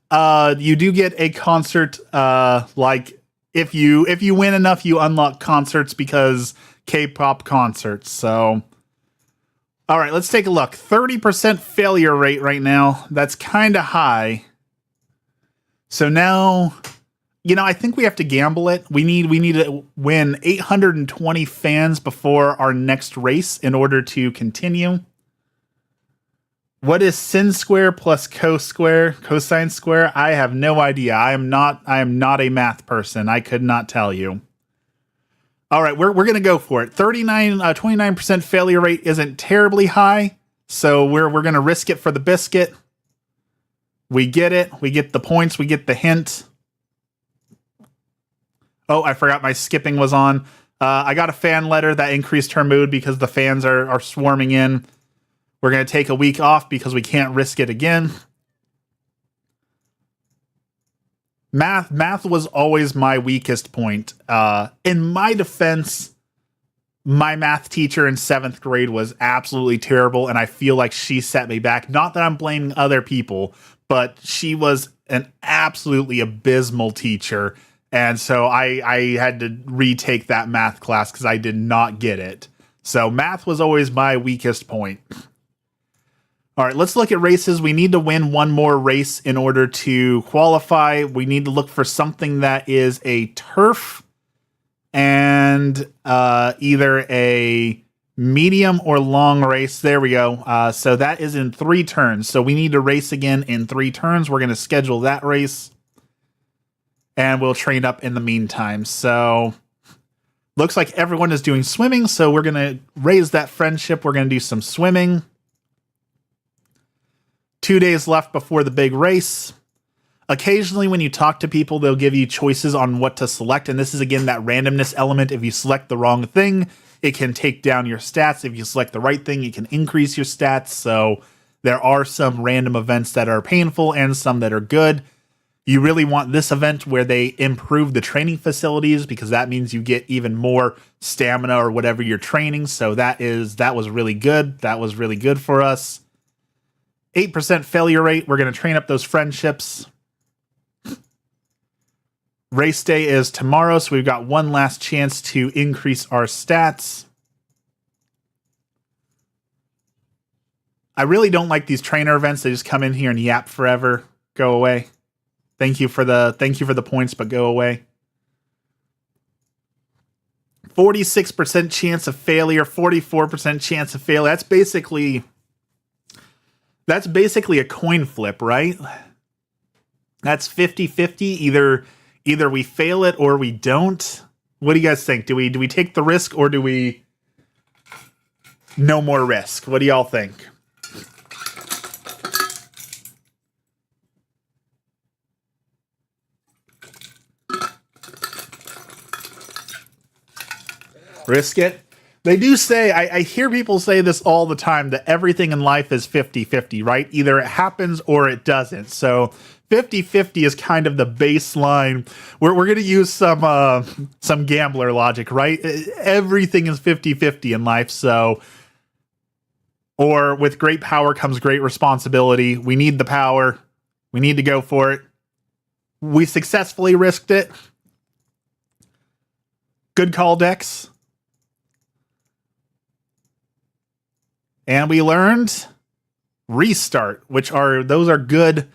You do get a concert. Like if you win enough, you unlock concerts because K-pop concerts. So, all right, let's take a look. 30% failure rate right now. That's kind of high. So now, I think we have to gamble it. We need to win 820 fans before our next race in order to continue. What is sin square plus cosine square? I have no idea. I am not a math person. I could not tell you. All right, we're going to go for it. 29% failure rate isn't terribly high, so we're going to risk it for the biscuit. We get it. We get the points. We get the hint. Oh, I forgot my skipping was on. I got a fan letter that increased her mood because the fans are swarming in. We're going to take a week off because we can't risk it again. Math was always my weakest point. In my defense, my math teacher in 7th grade was absolutely terrible, and I feel like she set me back. Not that I'm blaming other people, but she was an absolutely abysmal teacher. And so I had to retake that math class because I did not get it. So math was always my weakest point. All right, let's look at races. We need to win one more race in order to qualify. We need to look for something that is a turf and either a medium or long race. There we go. So that is in 3 turns. So we need to race again in 3 turns. We're going to schedule that race. And we'll train up in the meantime. So looks like everyone is doing swimming. So we're going to raise that friendship. We're going to do some swimming. 2 days left before the big race. Occasionally when you talk to people, they'll give you choices on what to select. And this is, again, that randomness element. If you select the wrong thing, it can take down your stats. If you select the right thing, it can increase your stats. So there are some random events that are painful and some that are good. You really want this event where they improve the training facilities because that means you get even more stamina or whatever you're training. So that was really good. That was really good for us. 8% failure rate. We're going to train up those friendships. Race day is tomorrow, so we've got one last chance to increase our stats. I really don't like these trainer events. They just come in here and yap forever. Go away. Thank you for the points, but go away. 46% chance of failure, 44% chance of failure. That's basically a coin flip, right? That's 50-50. Either we fail it or we don't. What do you guys think? Do we take the risk or do we no more risk? What do y'all think? Risk it. They do say, I hear people say this all the time, that everything in life is 50-50, right? Either it happens or it doesn't. So 50-50 is kind of the baseline. We're going to use some gambler logic, right? Everything is 50-50 in life. So, or with great power comes great responsibility. We need the power. We need to go for it. We successfully risked it. Good call, Dex. And we learned restart, those are good.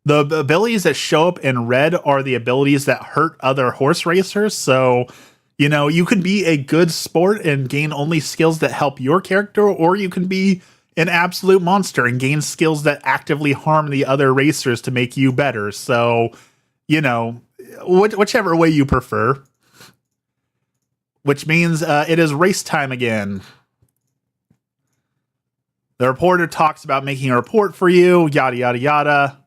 The abilities that show up in red are the abilities that hurt other horse racers. So, you could be a good sport and gain only skills that help your character, or you can be an absolute monster and gain skills that actively harm the other racers to make you better. So, you know, whichever way you prefer. Which means it is race time again. The reporter talks about making a report for you, yada, yada, yada.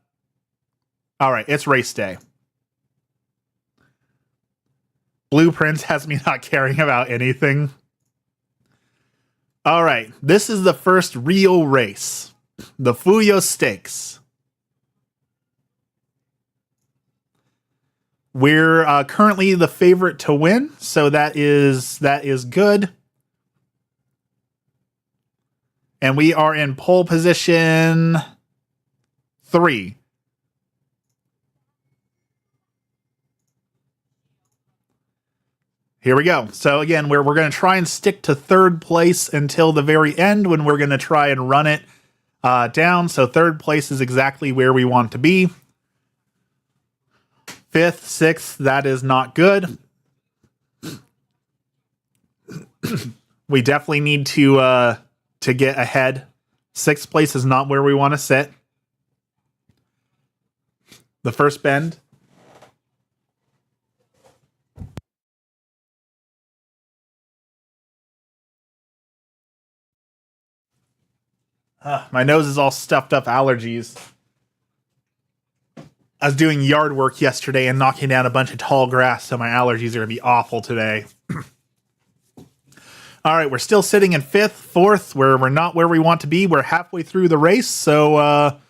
All right, it's race day. Blueprints has me not caring about anything. All right, this is the first real race. The Fuyo Stakes. We're currently the favorite to win, so that is good. And we are in pole position 3. Here we go. So again, we're going to try and stick to third place until the very end when we're going to try and run it down. So third place is exactly where we want to be. 5th, 6th, that is not good. We definitely need to get ahead. 6th place is not where we want to sit. The first bend. My nose is all stuffed up allergies. I was doing yard work yesterday and knocking down a bunch of tall grass, so my allergies are going to be awful today. All right, we're still sitting in 5th, 4th, where we're not where we want to be. We're halfway through the race, so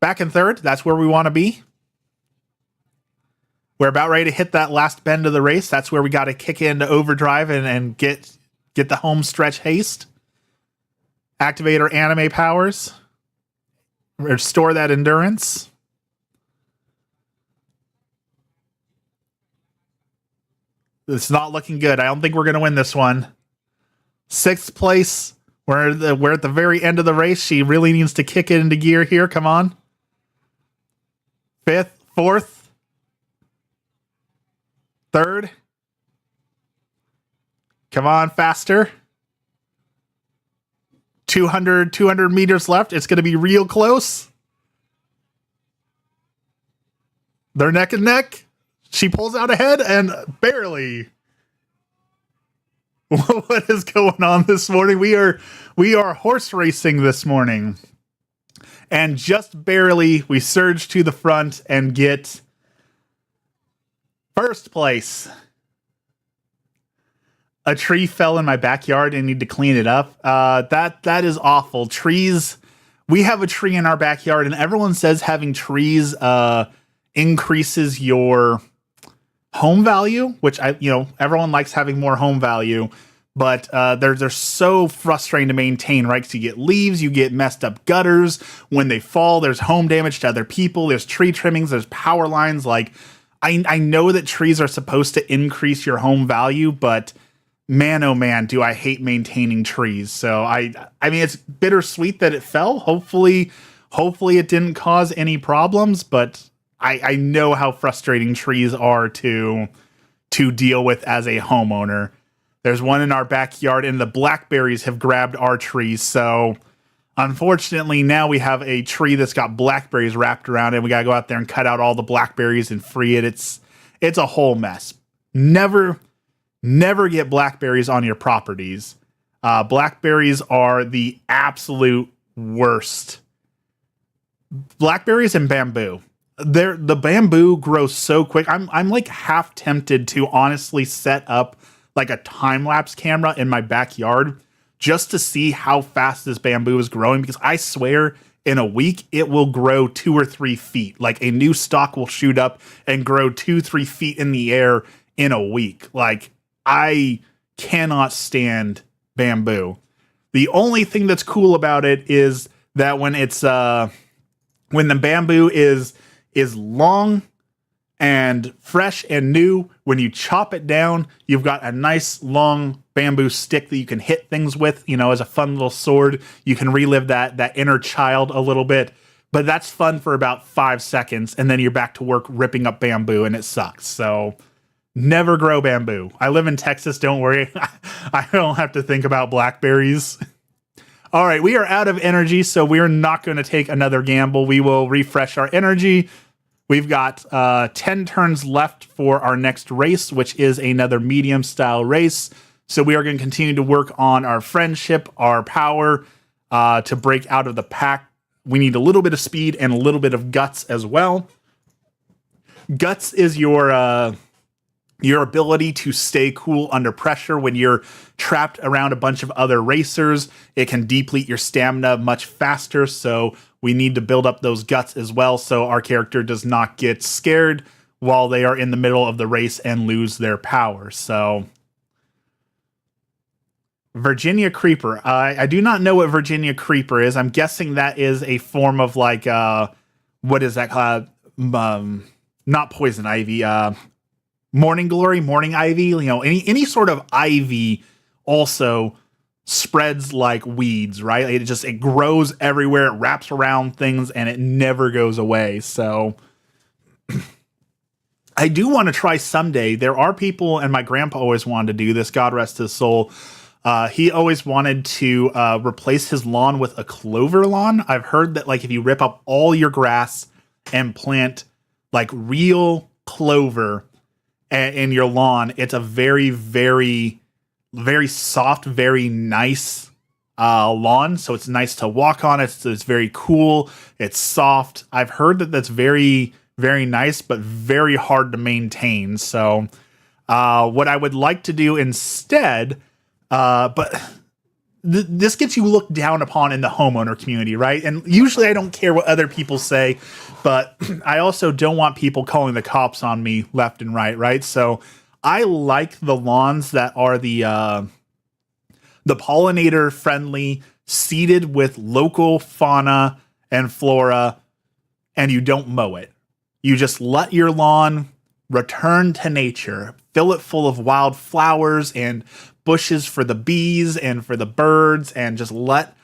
back in 3rd, that's where we want to be. We're about ready to hit that last bend of the race. That's where we got to kick into overdrive and get the home stretch haste. Activate our anime powers. Restore that endurance. It's not looking good. I don't think we're going to win this one. 6th place. We're at the very end of the race. She really needs to kick it into gear here. Come on. 5th, 4th. 3rd. Come on, faster. 200 meters left. It's going to be real close. They're neck and neck. She pulls out ahead and barely. What is going on this morning? We are horse racing this morning. And just barely we surge to the front and get first place. A tree fell in my backyard and need to clean it up. That is awful. Trees. We have a tree in our backyard, and everyone says having trees increases your home value, which everyone likes having more home value, but they're so frustrating to maintain, right? Because you get leaves, you get messed up gutters. When they fall, there's home damage to other people. There's tree trimmings, there's power lines. Like I know that trees are supposed to increase your home value, but man, oh man, do I hate maintaining trees. So I mean, it's bittersweet that it fell. Hopefully it didn't cause any problems, but I know how frustrating trees are to deal with as a homeowner. There's one in our backyard and the blackberries have grabbed our trees. So unfortunately now we have a tree that's got blackberries wrapped around it. We got to go out there and cut out all the blackberries and free it. It's a whole mess. Never get blackberries on your properties. Blackberries are the absolute worst. Blackberries and bamboo. The bamboo grows so quick. I'm like half tempted to honestly set up like a time-lapse camera in my backyard just to see how fast this bamboo is growing, because I swear in a week it will grow 2 or 3 feet. Like a new stalk will shoot up and grow 2-3 feet in the air in a week. Like, I cannot stand bamboo. The only thing that's cool about it is that when the bamboo is long and fresh and new, when you chop it down, you've got a nice long bamboo stick that you can hit things with, as a fun little sword. You can relive that inner child a little bit, but that's fun for about 5 seconds, and then you're back to work ripping up bamboo, and it sucks. So never grow bamboo. I live in Texas, don't worry. I don't have to think about blackberries. All right, we are out of energy, so we're not going to take another gamble. We will refresh our energy. We've got 10 turns left for our next race, which is another medium style race. So we are going to continue to work on our friendship, our power to break out of the pack. We need a little bit of speed and a little bit of guts as well. Guts is your ability to stay cool under pressure when you're trapped around a bunch of other racers. It can deplete your stamina much faster, so we need to build up those guts as well so our character does not get scared while they are in the middle of the race and lose their power. So, Virginia Creeper. I do not know what Virginia Creeper is. I'm guessing that is a form of like, what is that called? Not poison ivy, morning glory, morning ivy, any sort of ivy also spreads like weeds, right? It grows everywhere, it wraps around things, and it never goes away. So I do want to try someday. There are people, and my grandpa always wanted to do this, God rest his soul. He always wanted to replace his lawn with a clover lawn. I've heard that like if you rip up all your grass and plant like real clover in your lawn, it's a very, very, very soft, very nice lawn. So it's nice to walk on. It's very cool. It's soft. I've heard that that's very, very nice, but very hard to maintain. So what I would like to do instead, but this gets you looked down upon in the homeowner community, right? And usually I don't care what other people say, but I also don't want people calling the cops on me left and right? So I like the lawns that are the pollinator friendly, seeded with local fauna and flora, and you don't mow it. You just let your lawn return to nature, fill it full of wild flowers and bushes for the bees and for the birds, and just let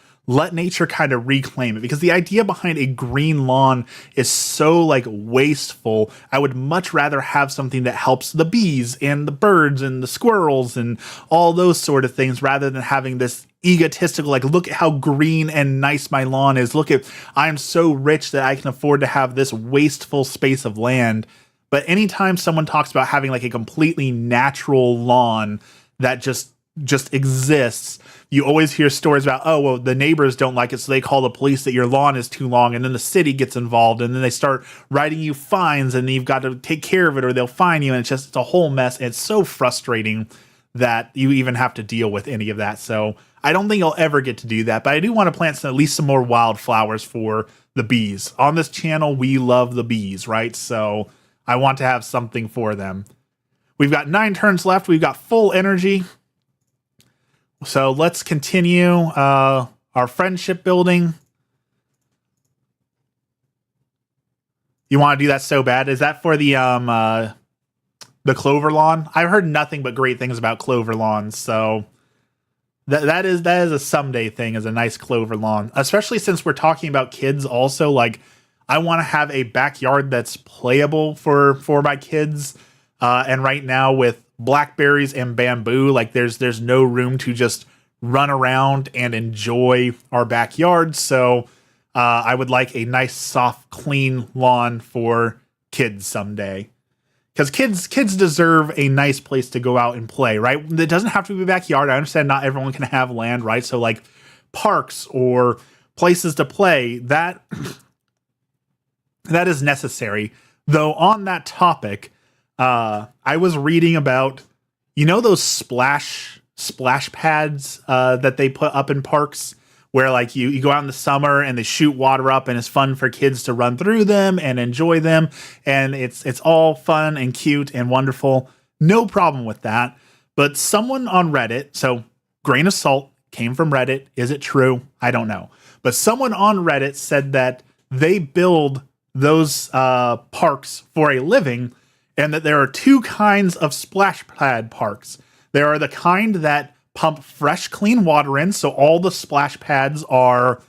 nature kind of reclaim it. Because the idea behind a green lawn is so like wasteful. I would much rather have something that helps the bees and the birds and the squirrels and all those sort of things, rather than having this egotistical, like, look at how green and nice my lawn is. Look at, I'm so rich that I can afford to have this wasteful space of land. But anytime someone talks about having like a completely natural lawn that just exists, you always hear stories about, oh, well, the neighbors don't like it, so they call the police that your lawn is too long, and then the city gets involved, and then they start writing you fines, and you've got to take care of it or they'll fine you, and it's a whole mess. And it's so frustrating that you even have to deal with any of that. So I don't think I'll ever get to do that, but I do want to plant at least some more wildflowers for the bees. On this channel, we love the bees, right? So I want to have something for them. We've got 9 turns left. We've got full energy. So let's continue our friendship building. You want to do that so bad? Is that for the clover lawn? I've heard nothing but great things about clover lawns. So that is a someday thing, is a nice clover lawn. Especially since we're talking about kids also. Like, I want to have a backyard that's playable for my kids. And right now with blackberries and bamboo, like there's no room to just run around and enjoy our backyard. So I would like a nice, soft, clean lawn for kids someday. Because kids deserve a nice place to go out and play, right? It doesn't have to be a backyard. I understand not everyone can have land, right? So like parks or places to play, that is necessary. Though on that topic, I was reading about, those splash pads that they put up in parks, where like you go out in the summer and they shoot water up, and it's fun for kids to run through them and enjoy them, and it's all fun and cute and wonderful. No problem with that. But someone on Reddit, so grain of salt, came from Reddit. Is it true? I don't know. But someone on Reddit said that they build those parks for a living, and that there are 2 kinds of splash pad parks. There are the kind that pump fresh, clean water in, so all the splash pads are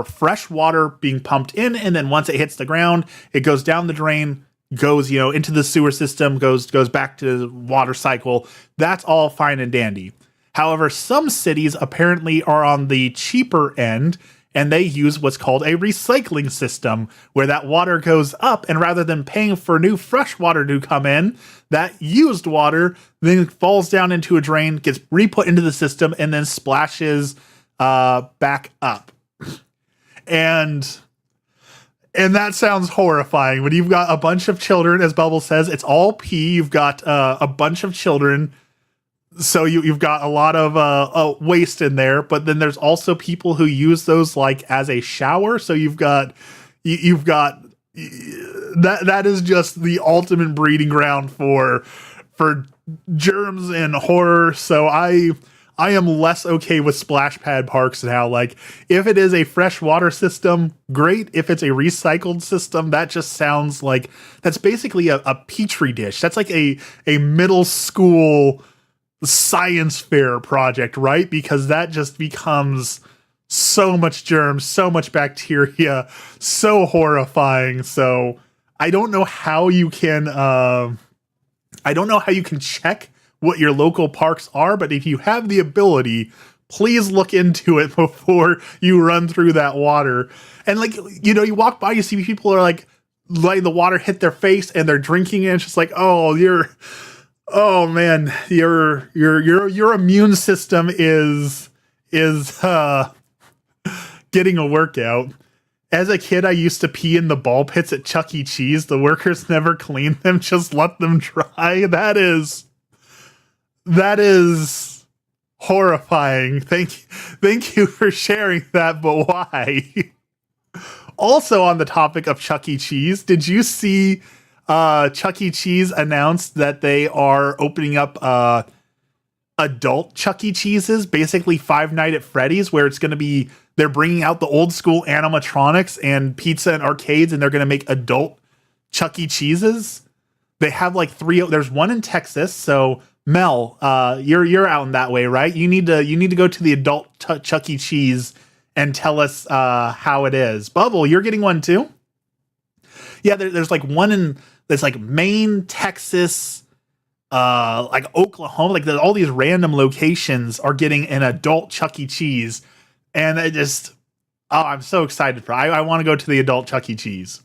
fresh water being pumped in, and then once it hits the ground, it goes down the drain, goes into the sewer system, goes back to the water cycle. That's all fine and dandy. However, some cities apparently are on the cheaper end, and they use what's called a recycling system, where that water goes up, and rather than paying for new fresh water to come in, that used water then falls down into a drain, gets re-put into the system, and then splashes back up. And that sounds horrifying. When you've got a bunch of children, as Bubble says, it's all pee. You've got a bunch of children, so you've got a lot of waste in there. But then there's also people who use those like as a shower. So you've got that is just the ultimate breeding ground for germs and horror. So I am less okay with splash pad parks now. Like, if it is a fresh water system, great. If it's a recycled system, that just sounds like that's basically a petri dish. That's like a middle school science fair project, right? Because that just becomes so much germs, so much bacteria, so horrifying. So I don't know how you can check what your local parks are, but if you have the ability, please look into it before you run through that water. And like, you walk by, you see people are like letting the water hit their face and they're drinking it. It's just like, oh man, your immune system is getting a workout. As a kid, I used to pee in the ball pits at Chuck E. Cheese. The workers never cleaned them, just let them dry. That is horrifying. Thank you for sharing that, but why? Also on the topic of Chuck E. Cheese, did you see Chuck E. Cheese announced that they are opening up adult Chuck E. Cheese's, basically Five Nights at Freddy's, where it's going to be, they're bringing out the old school animatronics and pizza and arcades, and they're going to make adult Chuck E. Cheese's. They have like there's one in Texas. So Mel, you're out in that way, right? You need to go to the adult Chuck E. Cheese and tell us how it is. Bubble, you're getting one too? Yeah, there's like one there's like Maine, Texas, like Oklahoma, like all these random locations are getting an adult Chuck E. Cheese. And I'm so excited for it. I want to go to the adult Chuck E. Cheese.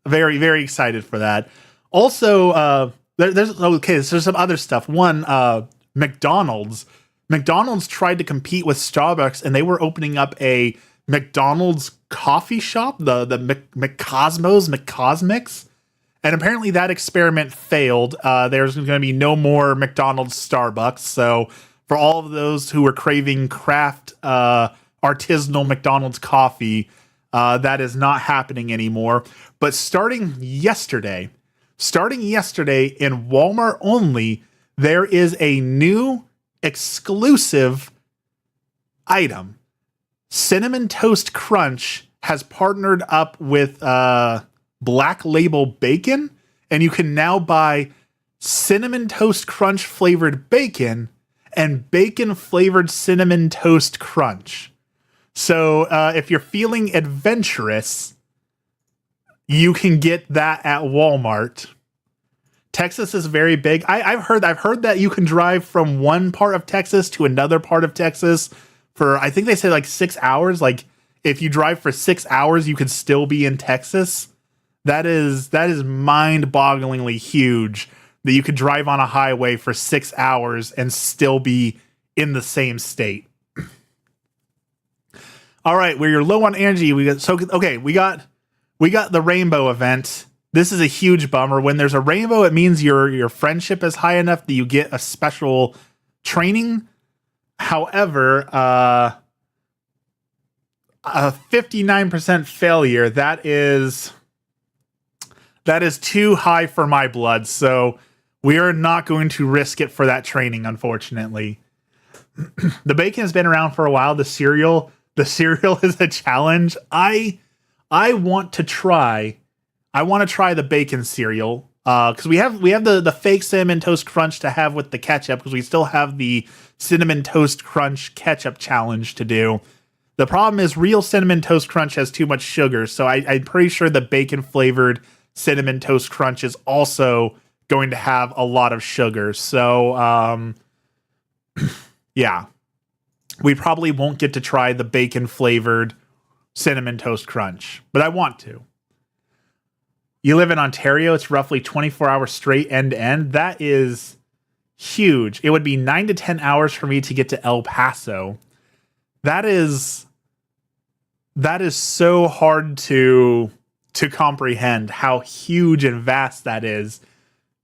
Very, very excited for that. Also, there's some other stuff. One, McDonald's tried to compete with Starbucks, and they were opening up a McDonald's coffee shop, the McCosmics. And apparently that experiment failed. There's going to be no more McDonald's Starbucks. So for all of those who are craving craft artisanal McDonald's coffee, that is not happening anymore. But starting yesterday in Walmart only, there is a new exclusive item. Cinnamon Toast Crunch has partnered up with Black Label Bacon, and you can now buy Cinnamon Toast Crunch flavored bacon and bacon flavored Cinnamon Toast Crunch. So if you're feeling adventurous, you can get that at Walmart. Texas is very big. I've heard that you can drive from one part of Texas to another part of Texas for, I think they say like 6 hours. Like if you drive for 6 hours, you could still be in Texas. That is mind-bogglingly huge that you could drive on a highway for 6 hours and still be in the same state. All right, we're low on energy. We got the rainbow event. This is a huge bummer. When there's a rainbow, it means your friendship is high enough that you get a special training. However, a 59% failure, that is too high for my blood. So we are not going to risk it for that training, unfortunately. The bacon has been around for a while. The cereal is a challenge. I want to try the bacon cereal because we have the fake Cinnamon Toast Crunch to have with the ketchup, because we still have the Cinnamon Toast Crunch ketchup challenge to do. The problem is real Cinnamon Toast Crunch has too much sugar, so I'm pretty sure the bacon flavored Cinnamon Toast Crunch is also going to have a lot of sugar. So Yeah. We probably won't get to try the bacon flavored cinnamon toast crunch, but I want to. You live in Ontario, it's roughly 24 hours straight end to end. That is huge. It would be 9 to 10 hours for me to get to El Paso. That is so hard to comprehend how huge and vast that is.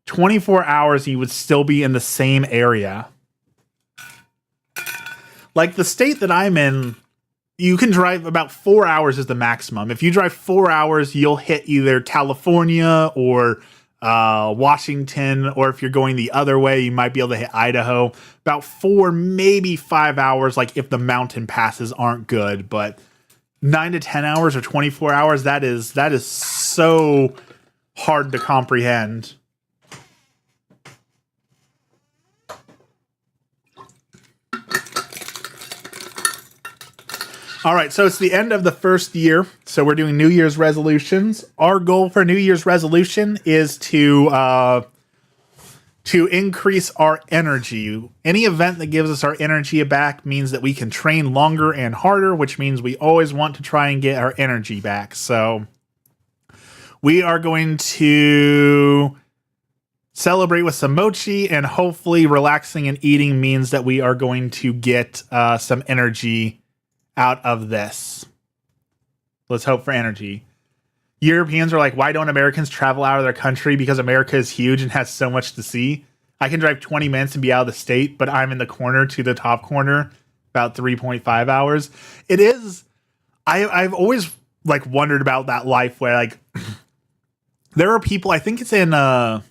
24 hours, you would still be in the same area. Like the state that I'm in, you can drive about 4 hours is the maximum. If you drive 4 hours, you'll hit either California or Washington, or if you're going the other way, you might be able to hit Idaho. About 4, maybe 5 hours, like if the mountain passes aren't good, but 9 to 10 hours or 24 hours, that is so hard to comprehend. All right, so it's the end of the first year, so we're doing New Year's resolutions. Our goal for New Year's resolution is to increase our energy. Any event that gives us our energy back means that we can train longer and harder, which means we always want to try and get our energy back. So we are going to celebrate with some mochi, and hopefully relaxing and eating means that we are going to get some energy out of this. Let's hope for energy. Europeans are like, why don't Americans travel out of their country? Because America is huge and has so much to see. I can drive 20 minutes and be out of the state, but I'm in the corner to the top corner, about 3.5 hours. It is, I've always like wondered about that life where like there are people, I think it's in I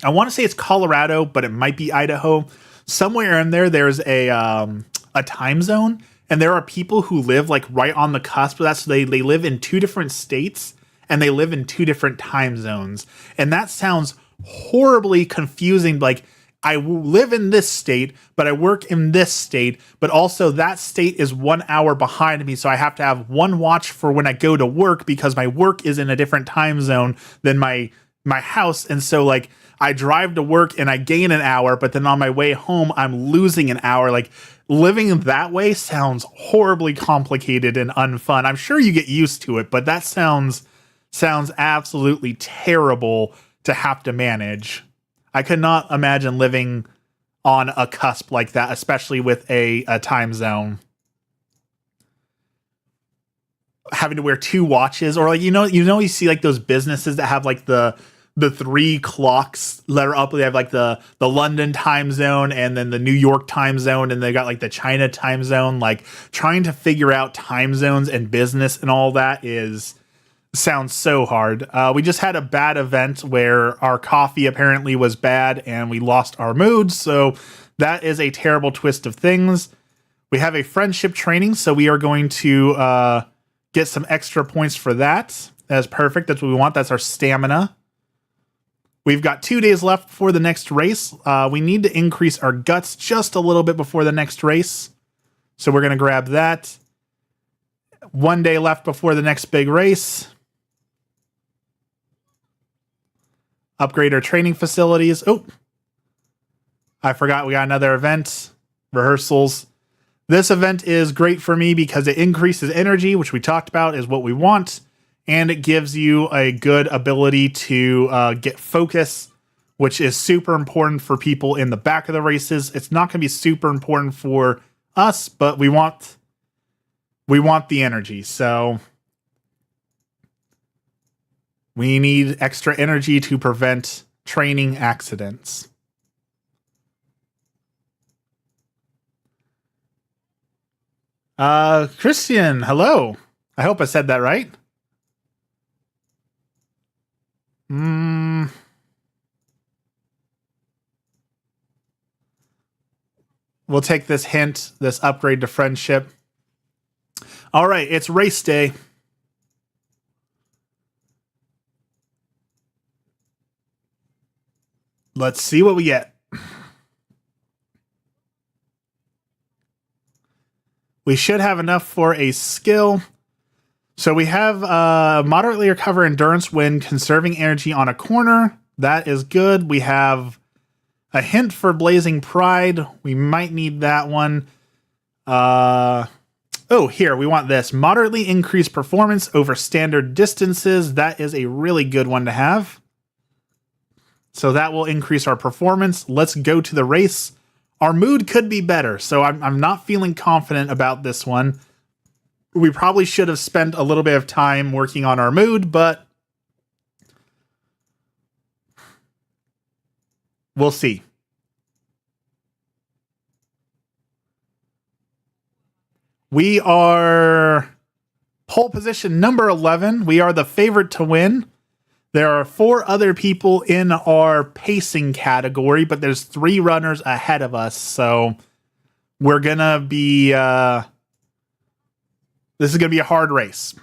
want to say it's Colorado, but it might be Idaho. Somewhere in there's a time zone. And there are people who live like right on the cusp of that. So they live in 2 different states and they live in 2 different time zones. And that sounds horribly confusing. Like I live in this state, but I work in this state, but also that state is 1 hour behind me. So I have to have one watch for when I go to work because my work is in a different time zone than my house. And so like I drive to work and I gain an hour, but then on my way home, I'm losing an hour. Like living that way sounds horribly complicated and unfun. I'm sure you get used to it, but that sounds absolutely terrible to have to manage. I could not imagine living on a cusp like that, especially with a time zone. Having to wear 2 watches, or like you see like those businesses that have like the 3 clocks that are up. They have like the London time zone and then the New York time zone, and they got like the China time zone. Like trying to figure out time zones and business and all that sounds so hard. We just had a bad event where our coffee apparently was bad and we lost our mood. So that is a terrible twist of things. We have a friendship training, so we are going to get some extra points for that. That's perfect. That's what we want. That's our stamina. We've got 2 days left before the next race. We need to increase our guts just a little bit before the next race. So we're going to grab that. 1 day left before the next big race. Upgrade our training facilities. Oh, I forgot we got another event. Rehearsals. This event is great for me because it increases energy, which we talked about is what we want. And it gives you a good ability to get focus, which is super important for people in the back of the races. It's not going to be super important for us, but we want the energy. So we need extra energy to prevent training accidents. Christian, hello. I hope I said that right. We'll take this hint, this upgrade to friendship. All right, it's race day. Let's see what we get. We should have enough for a skill. So we have moderately recover endurance when conserving energy on a corner. That is good. We have A hint for Blazing Pride. We might need that one. Oh, here, we want this. Moderately increased performance over standard distances. That is a really good one to have. So that will increase our performance. Let's go to the race. Our mood could be better, so I'm not feeling confident about this one. We probably should have spent a little bit of time working on our mood, but we'll see. We are pole position number 11. We are the favorite to win. There are 4 other people in our pacing category, but there's 3 runners ahead of us. So we're going to be... this is going to be a hard race.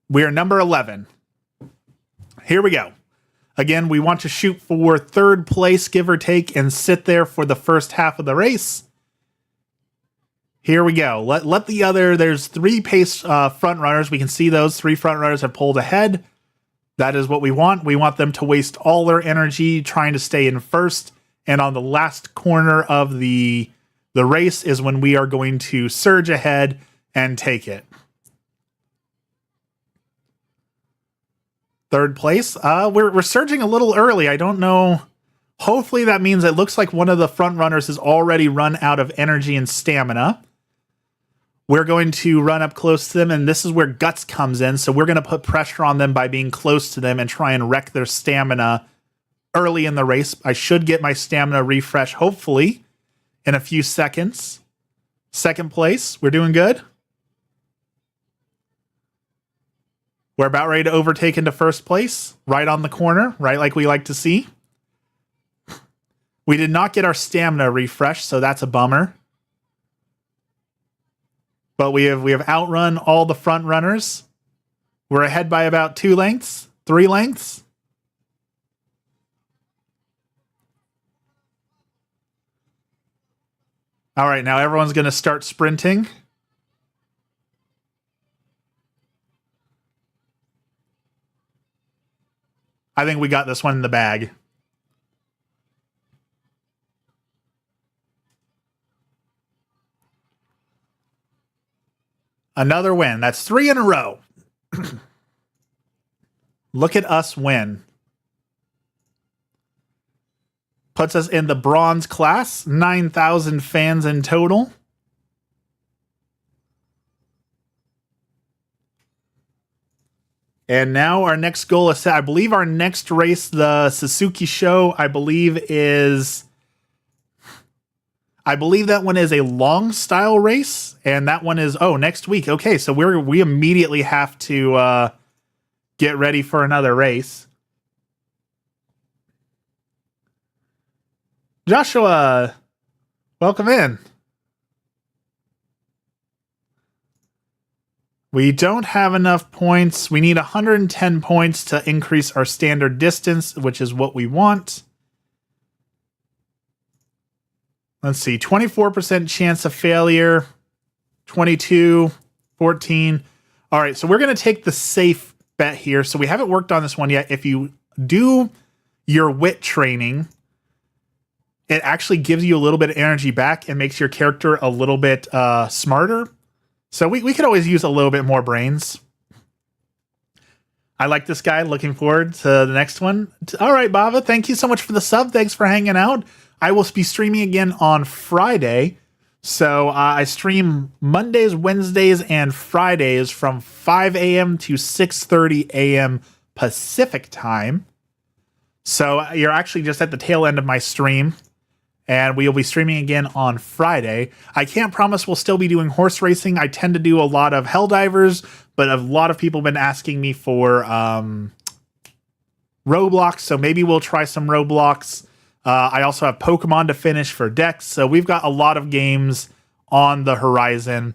We are number 11. Here we go. Again, we want to shoot for 3rd place, give or take, and sit there for the first half of the race. Here we go. Let the other, there's 3 pace front runners. We can see those 3 front runners have pulled ahead. That is what we want. We want them to waste all their energy trying to stay in first. And on the last corner of the race is when we are going to surge ahead and take it. 3rd place. We're surging a little early. I don't know. Hopefully that means it looks like one of the front runners has already run out of energy and stamina. We're going to run up close to them, and this is where Guts comes in. So we're going to put pressure on them by being close to them and try and wreck their stamina early in the race. I should get my stamina refresh, hopefully, in a few seconds. 2nd place. We're doing good. We're about ready to overtake into 1st place. Right on the corner, right like we like to see. We did not get our stamina refresh, so that's a bummer. But we have outrun all the front runners. We're ahead by about 2 lengths, 3 lengths. All right, now everyone's going to start sprinting. I think we got this one in the bag. Another win. That's 3 in a row. Look at us win. Puts us in the bronze class. 9,000 fans in total. And now our next goal is set. I believe our next race, the Suzuki Show, I believe that one is a long style race, and that one is next week. Okay, so we immediately have to get ready for another race. Joshua, welcome in. We don't have enough points. We need 110 points to increase our standard distance, which is what we want. Let's see, 24% chance of failure, 22, 14. All right, so we're going to take the safe bet here. So we haven't worked on this one yet. If you do your wit training, it actually gives you a little bit of energy back and makes your character a little bit smarter. So we could always use a little bit more brains. I like this guy. Looking forward to the next one. All right, Bava, thank you so much for the sub. Thanks for hanging out. I will be streaming again on Friday. So I stream Mondays, Wednesdays, and Fridays from 5 a.m. to 6:30 a.m. Pacific time. So you're actually just at the tail end of my stream. And we'll be streaming again on Friday. I can't promise we'll still be doing horse racing. I tend to do a lot of Helldivers, but a lot of people have been asking me for Roblox, so maybe we'll try some Roblox. I also have Pokemon to finish for Dex, so we've got a lot of games on the horizon.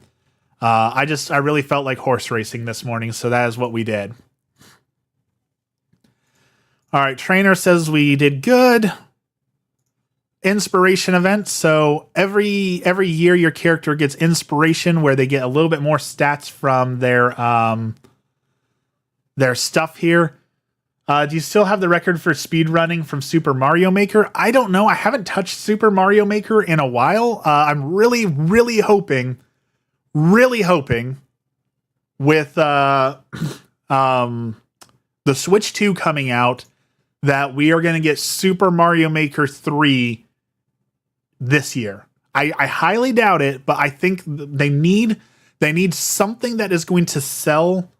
I really felt like horse racing this morning, so that is what we did. All right, trainer says we did good. Inspiration event. So every year your character gets inspiration where they get a little bit more stats from their stuff here. Do you still have the record for speed running from Super Mario Maker? I don't know. I haven't touched Super Mario Maker in a while. I'm really hoping with the Switch 2 coming out that we are going to get Super Mario Maker 3 this year. I highly doubt it, but I think they need something that is going to sell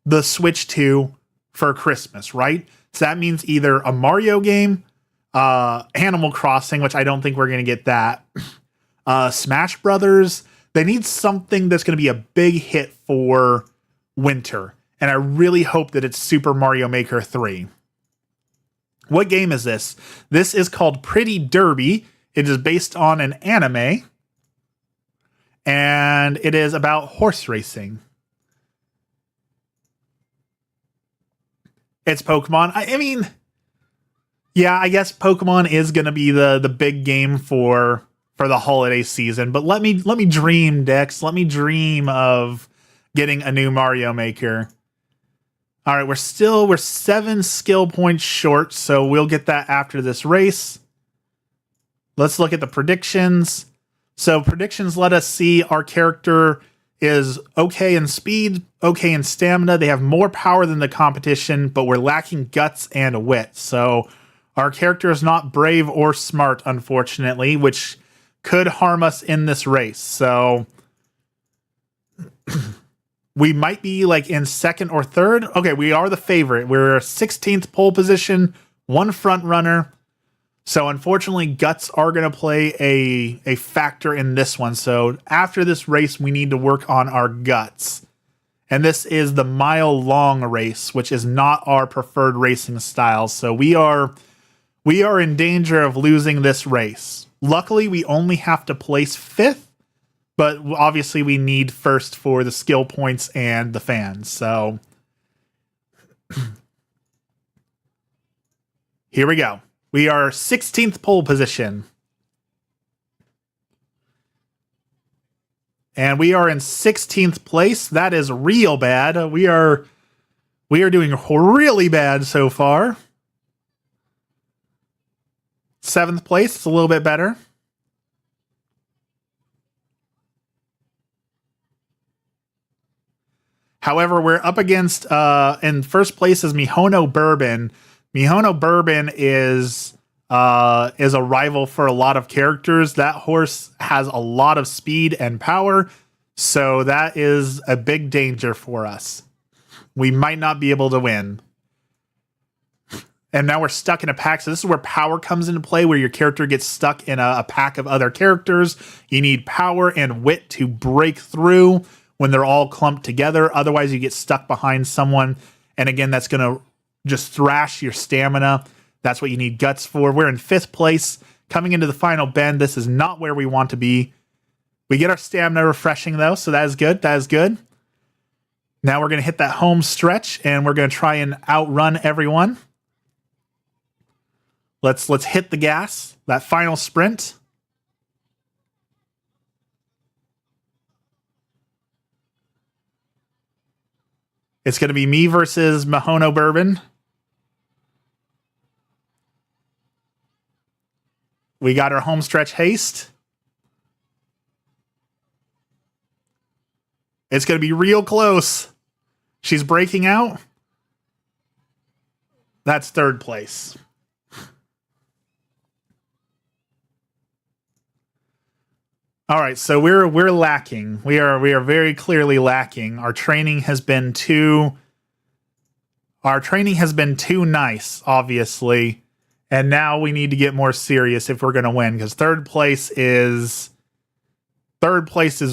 the Switch 2 for Christmas, right? So that means either a Mario game, Animal Crossing, which I don't think we're going to get that, Smash Brothers. They need something that's going to be a big hit for winter. And I really hope that it's Super Mario Maker 3. What game is this? This is called Pretty Derby. It is based on an anime. And it is about horse racing. It's Pokemon. I mean, yeah, I guess Pokemon is going to be the big game for the holiday season. But let me dream, Dex. Let me dream of getting a new Mario Maker. All right, we're 7 skill points short, so we'll get that after this race. Let's look at the predictions. So predictions let us see our character is okay in speed, okay in stamina. They have more power than the competition, but we're lacking guts and wit. So our character is not brave or smart, unfortunately, which could harm us in this race. So we might be like in second or third. Okay, we are the favorite. We're 16th pole position, 1 front runner. So unfortunately, guts are going to play a factor in this one. So after this race, we need to work on our guts. And this is the mile-long race, which is not our preferred racing style. So we are in danger of losing this race. Luckily, we only have to place 5th, but obviously we need first for the skill points and the fans. So here we go. We are 16th pole position. And we are in 16th place. That is real bad. We are doing really bad so far. 7th place, it's a little bit better. However, we're up against, in first place is Mihono Bourbon. Mihono Bourbon is a rival for a lot of characters. That horse has a lot of speed and power, so that is a big danger for us. We might not be able to win. And now we're stuck in a pack, so this is where power comes into play, where your character gets stuck in a pack of other characters. You need power and wit to break through when they're all clumped together. Otherwise, you get stuck behind someone, and again, that's going to just thrash your stamina. That's what you need guts for. We're in 5th place. Coming into the final bend, this is not where we want to be. We get our stamina refreshing, though, so that is good. That is good. Now we're going to hit that home stretch, and we're going to try and outrun everyone. Let's hit the gas. That final sprint. It's going to be me versus Mihono Bourbon. We got our home stretch haste. It's going to be real close. She's breaking out. That's 3rd place. All right, so we're lacking. We are very clearly lacking. Our training has been too nice, obviously. And now we need to get more serious if we're going to win, because 3rd place is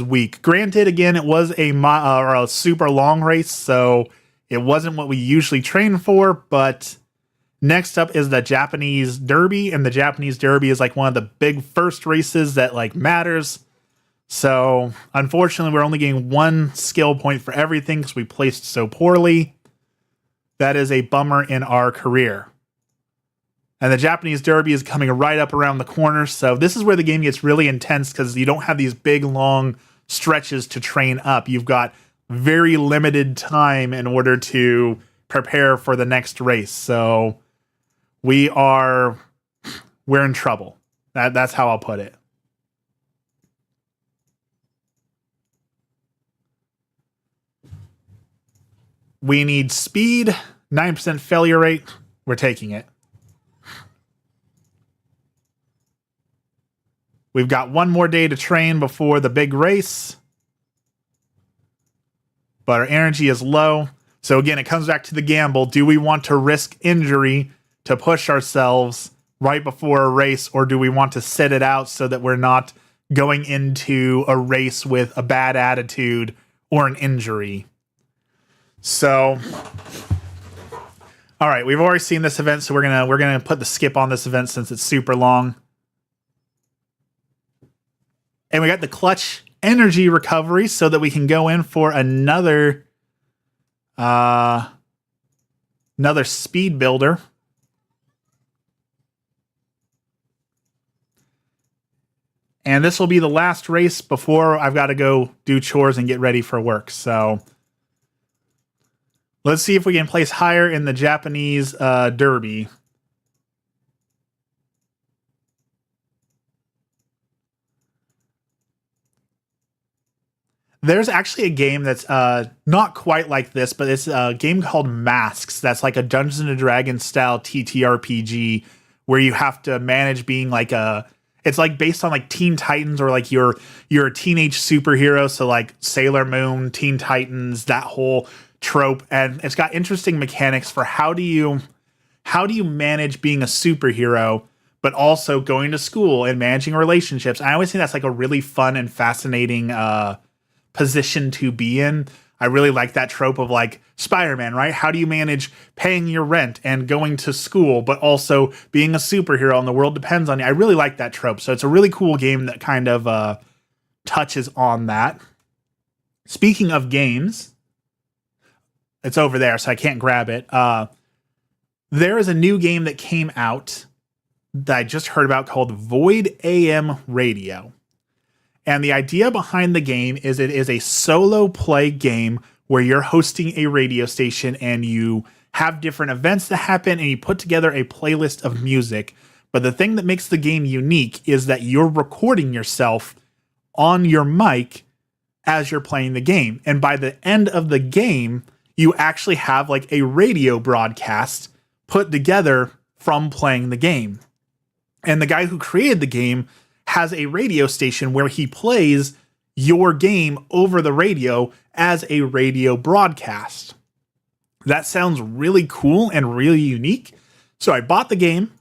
weak. Granted, again, it was a super long race, so it wasn't what we usually train for, but next up is the Japanese Derby, and the Japanese Derby is like one of the big first races that like matters. So unfortunately, we're only getting 1 skill point for everything because we placed so poorly. That is a bummer in our career. And the Japanese Derby is coming right up around the corner. So this is where the game gets really intense because you don't have these big, long stretches to train up. You've got very limited time in order to prepare for the next race. So we're in trouble. That's how I'll put it. We need speed, 9% failure rate. We're taking it. We've got one more day to train before the big race, but our energy is low. So again, it comes back to the gamble. Do we want to risk injury to push ourselves right before a race, or do we want to sit it out so that we're not going into a race with a bad attitude or an injury? So, all right, we've already seen this event, so we're gonna put the skip on this event since it's super long. And we got the clutch energy recovery so that we can go in for another speed builder. And this will be the last race before I've got to go do chores and get ready for work. So let's see if we can place higher in the Japanese derby. There's actually a game that's not quite like this, but it's a game called Masks. That's like a Dungeons and Dragons style TTRPG where you have to manage being like it's like based on like Teen Titans, or like you're a teenage superhero. So like Sailor Moon, Teen Titans, that whole trope. And it's got interesting mechanics for how do you manage being a superhero, but also going to school and managing relationships. I always think that's like a really fun and fascinating position to be in. I really like that trope of like Spider-Man, right? How do you manage paying your rent and going to school, but also being a superhero and the world depends on you? I really like that trope. So it's a really cool game that kind of touches on that. Speaking of games, it's over there, so I can't grab it. There is a new game that came out that I just heard about called Void AM Radio. And the idea behind the game is it is a solo play game where you're hosting a radio station and you have different events that happen and you put together a playlist of music. But the thing that makes the game unique is that you're recording yourself on your mic as you're playing the game. And by the end of the game, you actually have like a radio broadcast put together from playing the game. And the guy who created the game has a radio station where he plays your game over the radio as a radio broadcast. That sounds really cool and really unique. So I bought the game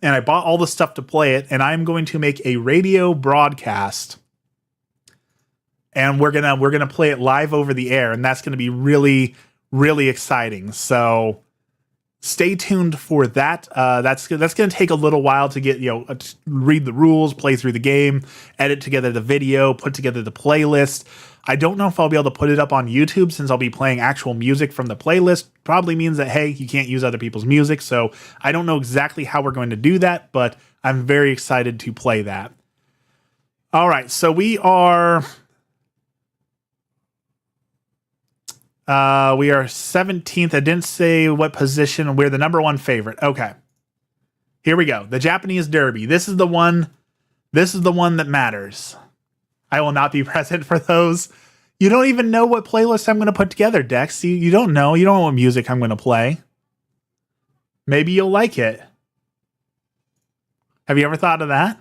and I bought all the stuff to play it, and I'm going to make a radio broadcast. And we're gonna play it live over the air, and that's gonna be really, really exciting. So stay tuned for that. That's going to take a little while to get, read the rules, play through the game, edit together the video, put together the playlist. I don't know if I'll be able to put it up on YouTube since I'll be playing actual music from the playlist. Probably means that, hey, you can't use other people's music. So I don't know exactly how we're going to do that, but I'm very excited to play that. All right, so we are 17th. I didn't say what position. We're the number one favorite. Okay. Here we go. The Japanese Derby. This is the one that matters. I will not be present for those. You don't even know what playlist I'm going to put together, Dex. You don't know. You don't know what music I'm going to play. Maybe you'll like it. Have you ever thought of that?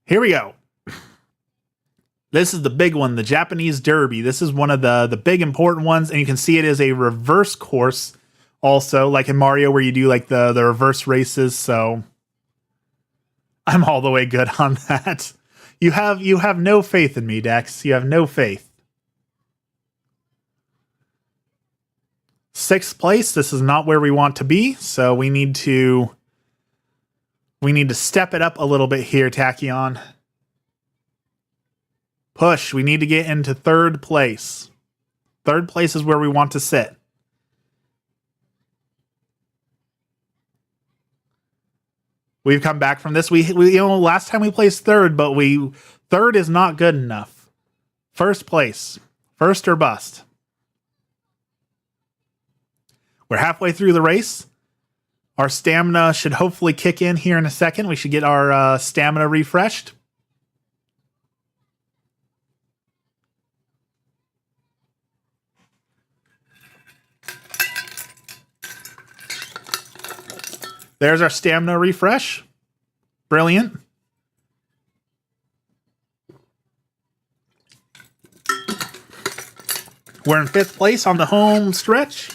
Here we go. This is the big one, the Japanese Derby. This is one of the big important ones, and you can see it is a reverse course also, like in Mario where you do like the reverse races, so I'm all the way good on that. You have no faith in me, Dex. You have no faith. 6th place. This is not where we want to be, so we need to step it up a little bit here, Tachyon. Push. We need to get into 3rd place. 3rd place is where we want to sit. We've come back from this. We last time we placed 3rd, but 3rd is not good enough. 1st place. First or bust. We're halfway through the race. Our stamina should hopefully kick in here in a second. We should get our stamina refreshed. There's our stamina refresh. Brilliant. We're in 5th place on the home stretch.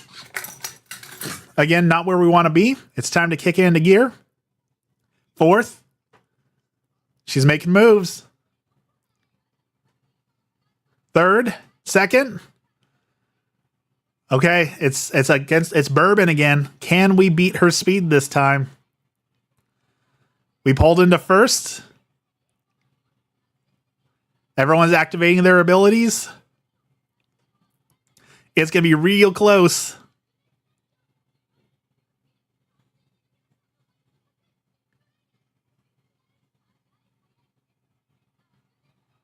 Again, not where we want to be. It's time to kick into gear. 4th. She's making moves. 3rd. 2nd. Okay, it's Bourbon again. Can we beat her speed this time? We pulled into 1st. Everyone's activating their abilities. It's going to be real close.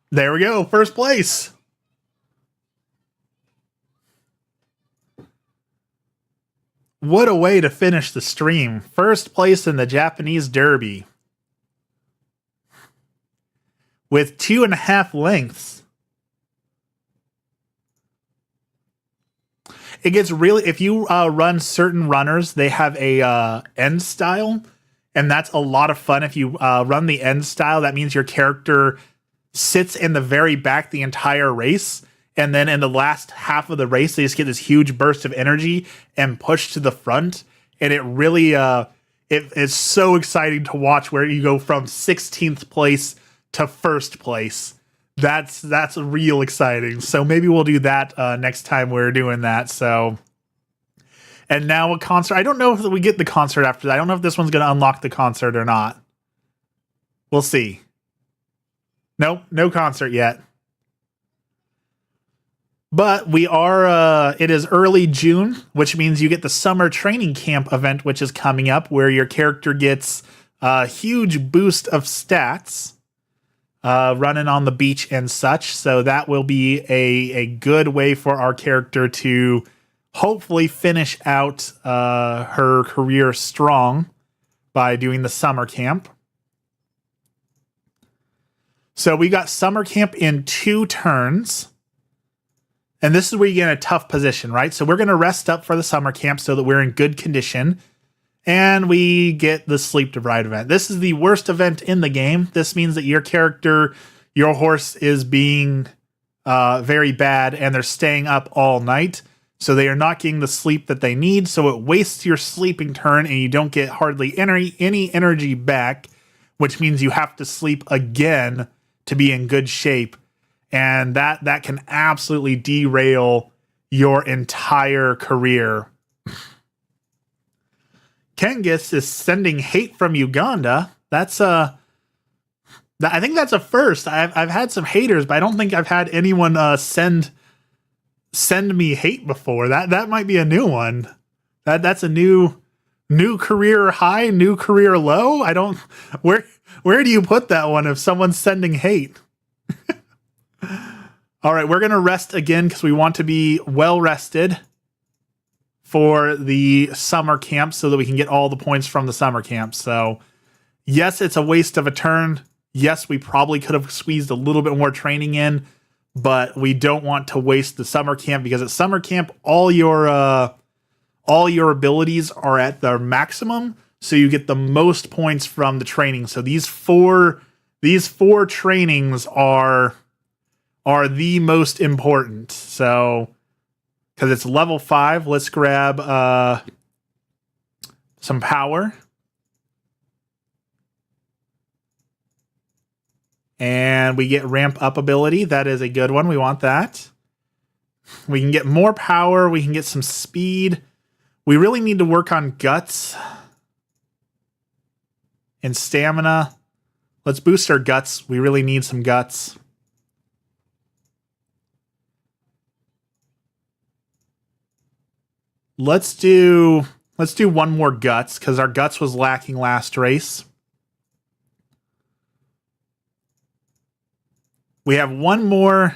There we go. 1st place. What a way to finish the stream. 1st place in the Japanese Derby. With 2.5 lengths. It gets really, if you run certain runners, they have a end style, and that's a lot of fun. If you run the end style, that means your character sits in the very back the entire race, and then in the last half of the race, they just get this huge burst of energy and push to the front, and it really, it's so exciting to watch where you go from 16th place to 1st place. That's real exciting. So maybe we'll do that next time we're doing that. So, and now a concert. I don't know if we get the concert after that. I don't know if this one's going to unlock the concert or not. We'll see. Nope, no concert yet. But we are, it is early June, which means you get the summer training camp event, which is coming up, where your character gets a huge boost of stats. Running on the beach and such. So that will be a good way for our character to hopefully finish out her career strong by doing the summer camp. So we got summer camp in 2 turns. And this is where you get in a tough position, right? So we're going to rest up for the summer camp so that we're in good condition. And we get the sleep deprived event. This is the worst event in the game. This means that your character, your horse is being very bad and they're staying up all night. So they are not getting the sleep that they need. So it wastes your sleeping turn and you don't get hardly any energy back, which means you have to sleep again to be in good shape. And that can absolutely derail your entire career. Kengis is sending hate from Uganda. That's I think that's a first. I've had some haters, but I don't think I've had anyone send me hate before. That might be a new one. That's a new career high, new career low. I don't where do you put that one if someone's sending hate? All right, we're gonna rest again because we want to be well rested for the summer camp so that we can get all the points from the summer camp. So yes, it's a waste of a turn. Yes, we probably could have squeezed a little bit more training in, but we don't want to waste the summer camp because at summer camp, all your abilities are at their maximum. So you get the most points from the training. So these four trainings are the most important. So, because it's level 5, let's grab some power. And we get ramp up ability. That is a good one. We want that. We can get more power. We can get some speed. We really need to work on guts and stamina. Let's boost our guts. We really need some guts. Let's do one more guts because our guts was lacking last race. We have one more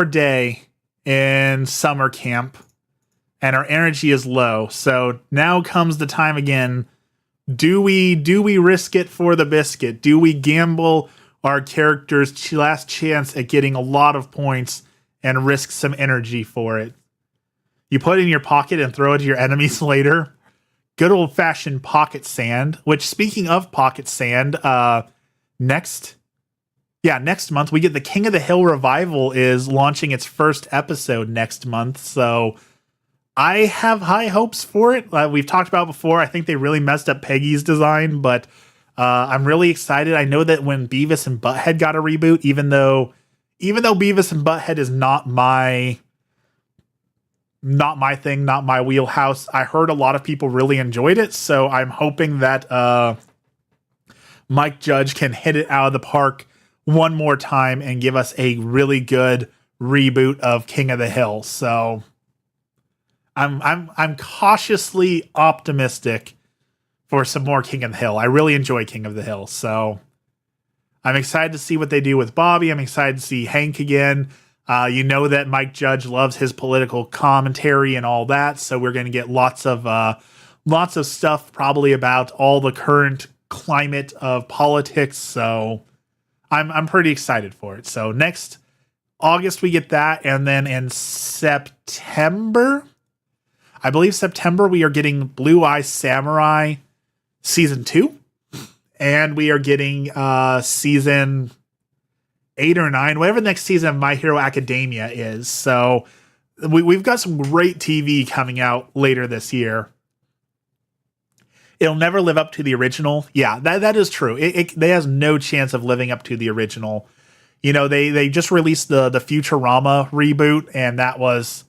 day in summer camp. and our energy is low. So now comes the time again. Do we risk it for the biscuit? Do we gamble our character's last chance at getting a lot of points and risk some energy for it? You put it in your pocket and throw it to your enemies later. Good old-fashioned pocket sand, which, speaking of pocket sand, next month we get the King of the Hill revival is launching its first episode next month, so I have high hopes for it. We've talked about before, I think they really messed up Peggy's design, but I'm really excited. I know that when Beavis and Butthead got a reboot, even though Beavis and Butthead is not my thing, not my wheelhouse, I heard a lot of people really enjoyed it, so I'm hoping that Mike Judge can hit it out of the park one more time and give us a really good reboot of King of the Hill. So I'm cautiously optimistic for some more King of the Hill. I really enjoy King of the Hill, so I'm excited to see what they do with Bobby. I'm excited to see Hank again. You know that Mike Judge loves his political commentary and all that, so we're going to get lots of stuff probably about all the current climate of politics. So I'm pretty excited for it. So next August we get that, and then in September, I believe September, we are getting Blue Eye Samurai season 2, and we are getting season 8 or 9, whatever the next season of My Hero Academia is. So we've got some great TV coming out later this year. It'll never live up to the original. Yeah, that is true. It has no chance of living up to the original. You know, they just released the Futurama reboot, and that was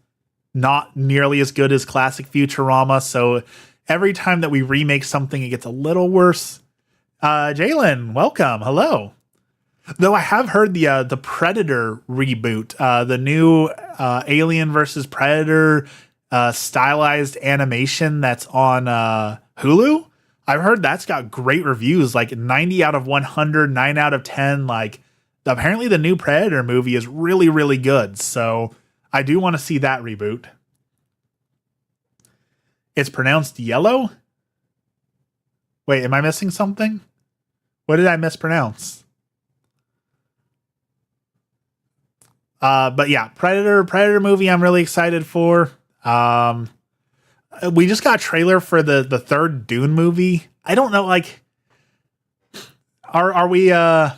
not nearly as good as classic Futurama. So every time that we remake something, it gets a little worse. Jalen, welcome. Hello. Though I have heard the Predator reboot, the new Alien versus Predator stylized animation that's on Hulu. I've heard that's got great reviews, like 90 out of 100, 9 out of 10. Like, apparently the new Predator movie is really, really good. So I do want to see that reboot. It's pronounced yellow? Wait, am I missing something? What did I mispronounce? But yeah, Predator movie I'm really excited for. We just got a trailer for the third Dune movie. I don't know, like, are we, I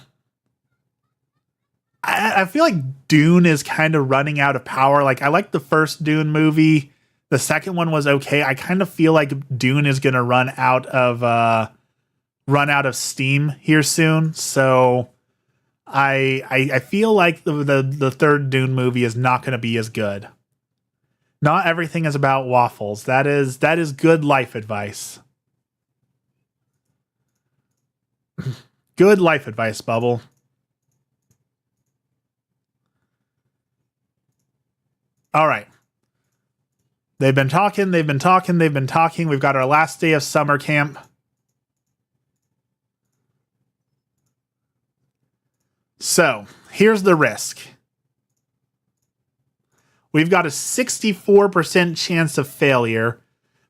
feel like Dune is kind of running out of power. Like, I like the first Dune movie. The second one was okay. I kind of feel like Dune is going to run out of steam here soon. So I feel like the third Dune movie is not going to be as good. Not everything is about waffles. That is good life advice. Good life advice, Bubble. All right. They've been talking. We've got our last day of summer camp. So, here's the risk. We've got a 64% chance of failure,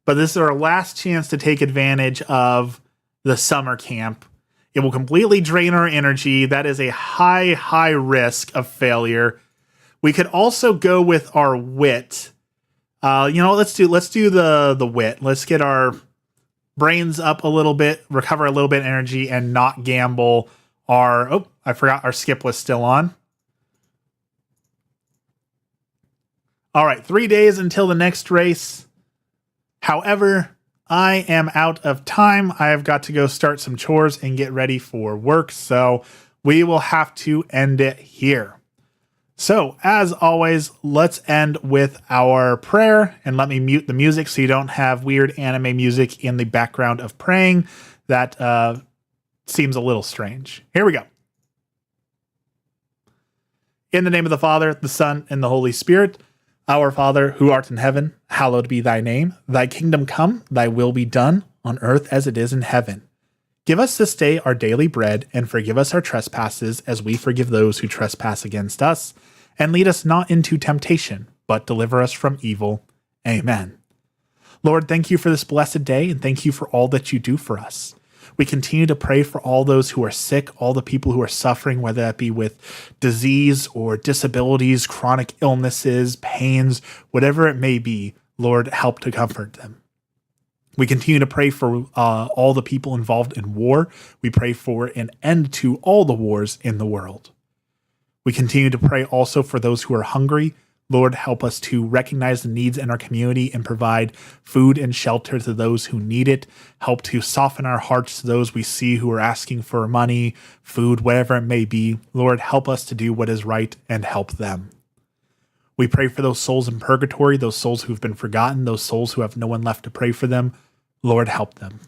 but this is our last chance to take advantage of the summer camp. It will completely drain our energy. That is a high risk of failure. We could also go with our wit. Let's do the wit. Let's get our brains up a little bit, recover a little bit of energy, and not gamble I forgot our skip was still on. All right, 3 days until the next race. However, I am out of time. I have got to go start some chores and get ready for work, so we will have to end it here. So, as always, let's end with our prayer, and let me mute the music so you don't have weird anime music in the background of praying. That seems a little strange. Here we go. In the name of the Father, the Son, and the Holy Spirit. Our Father, who art in heaven, hallowed be thy name. Thy kingdom come, thy will be done, on earth as it is in heaven. Give us this day our daily bread, and forgive us our trespasses, as we forgive those who trespass against us. And lead us not into temptation, but deliver us from evil. Amen. Lord, thank you for this blessed day, and thank you for all that you do for us. We continue to pray for all those who are sick, all the people who are suffering, whether that be with disease or disabilities, chronic illnesses, pains, whatever it may be. Lord, help to comfort them. We continue to pray for all the people involved in war. We pray for an end to all the wars in the world. We continue to pray also for those who are hungry. Lord, help us to recognize the needs in our community and provide food and shelter to those who need it. Help to soften our hearts to those we see who are asking for money, food, whatever it may be. Lord, help us to do what is right and help them. We pray for those souls in purgatory, those souls who've been forgotten, those souls who have no one left to pray for them. Lord, help them.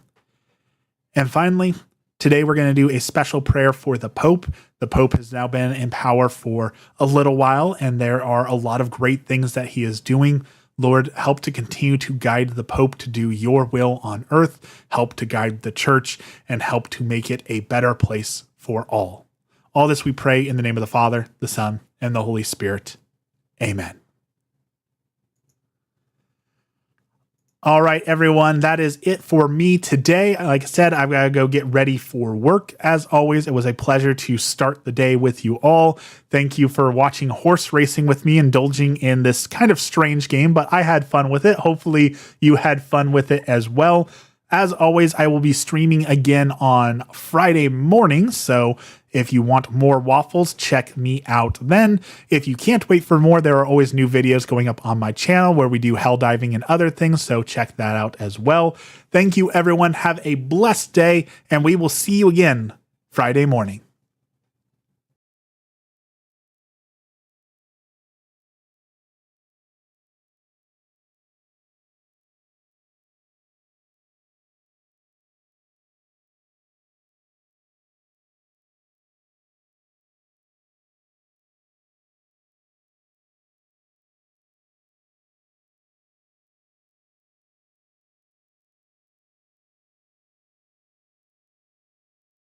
And finally, today we're going to do a special prayer for the Pope. The Pope has now been in power for a little while, and there are a lot of great things that he is doing. Lord, help to continue to guide the Pope to do your will on earth, help to guide the church, and help to make it a better place for all. All this we pray in the name of the Father, the Son, and the Holy Spirit. Amen. All right, everyone, that is it for me today. Like I said, I've got to go get ready for work. As always, it was a pleasure to start the day with you all. Thank you for watching horse racing with me, indulging in this kind of strange game, but I had fun with it. Hopefully you had fun with it as well. As always, I will be streaming again on Friday morning, so if you want more waffles, check me out then. If you can't wait for more, there are always new videos going up on my channel where we do hell diving and other things, so check that out as well. Thank you, everyone. Have a blessed day, and we will see you again Friday morning.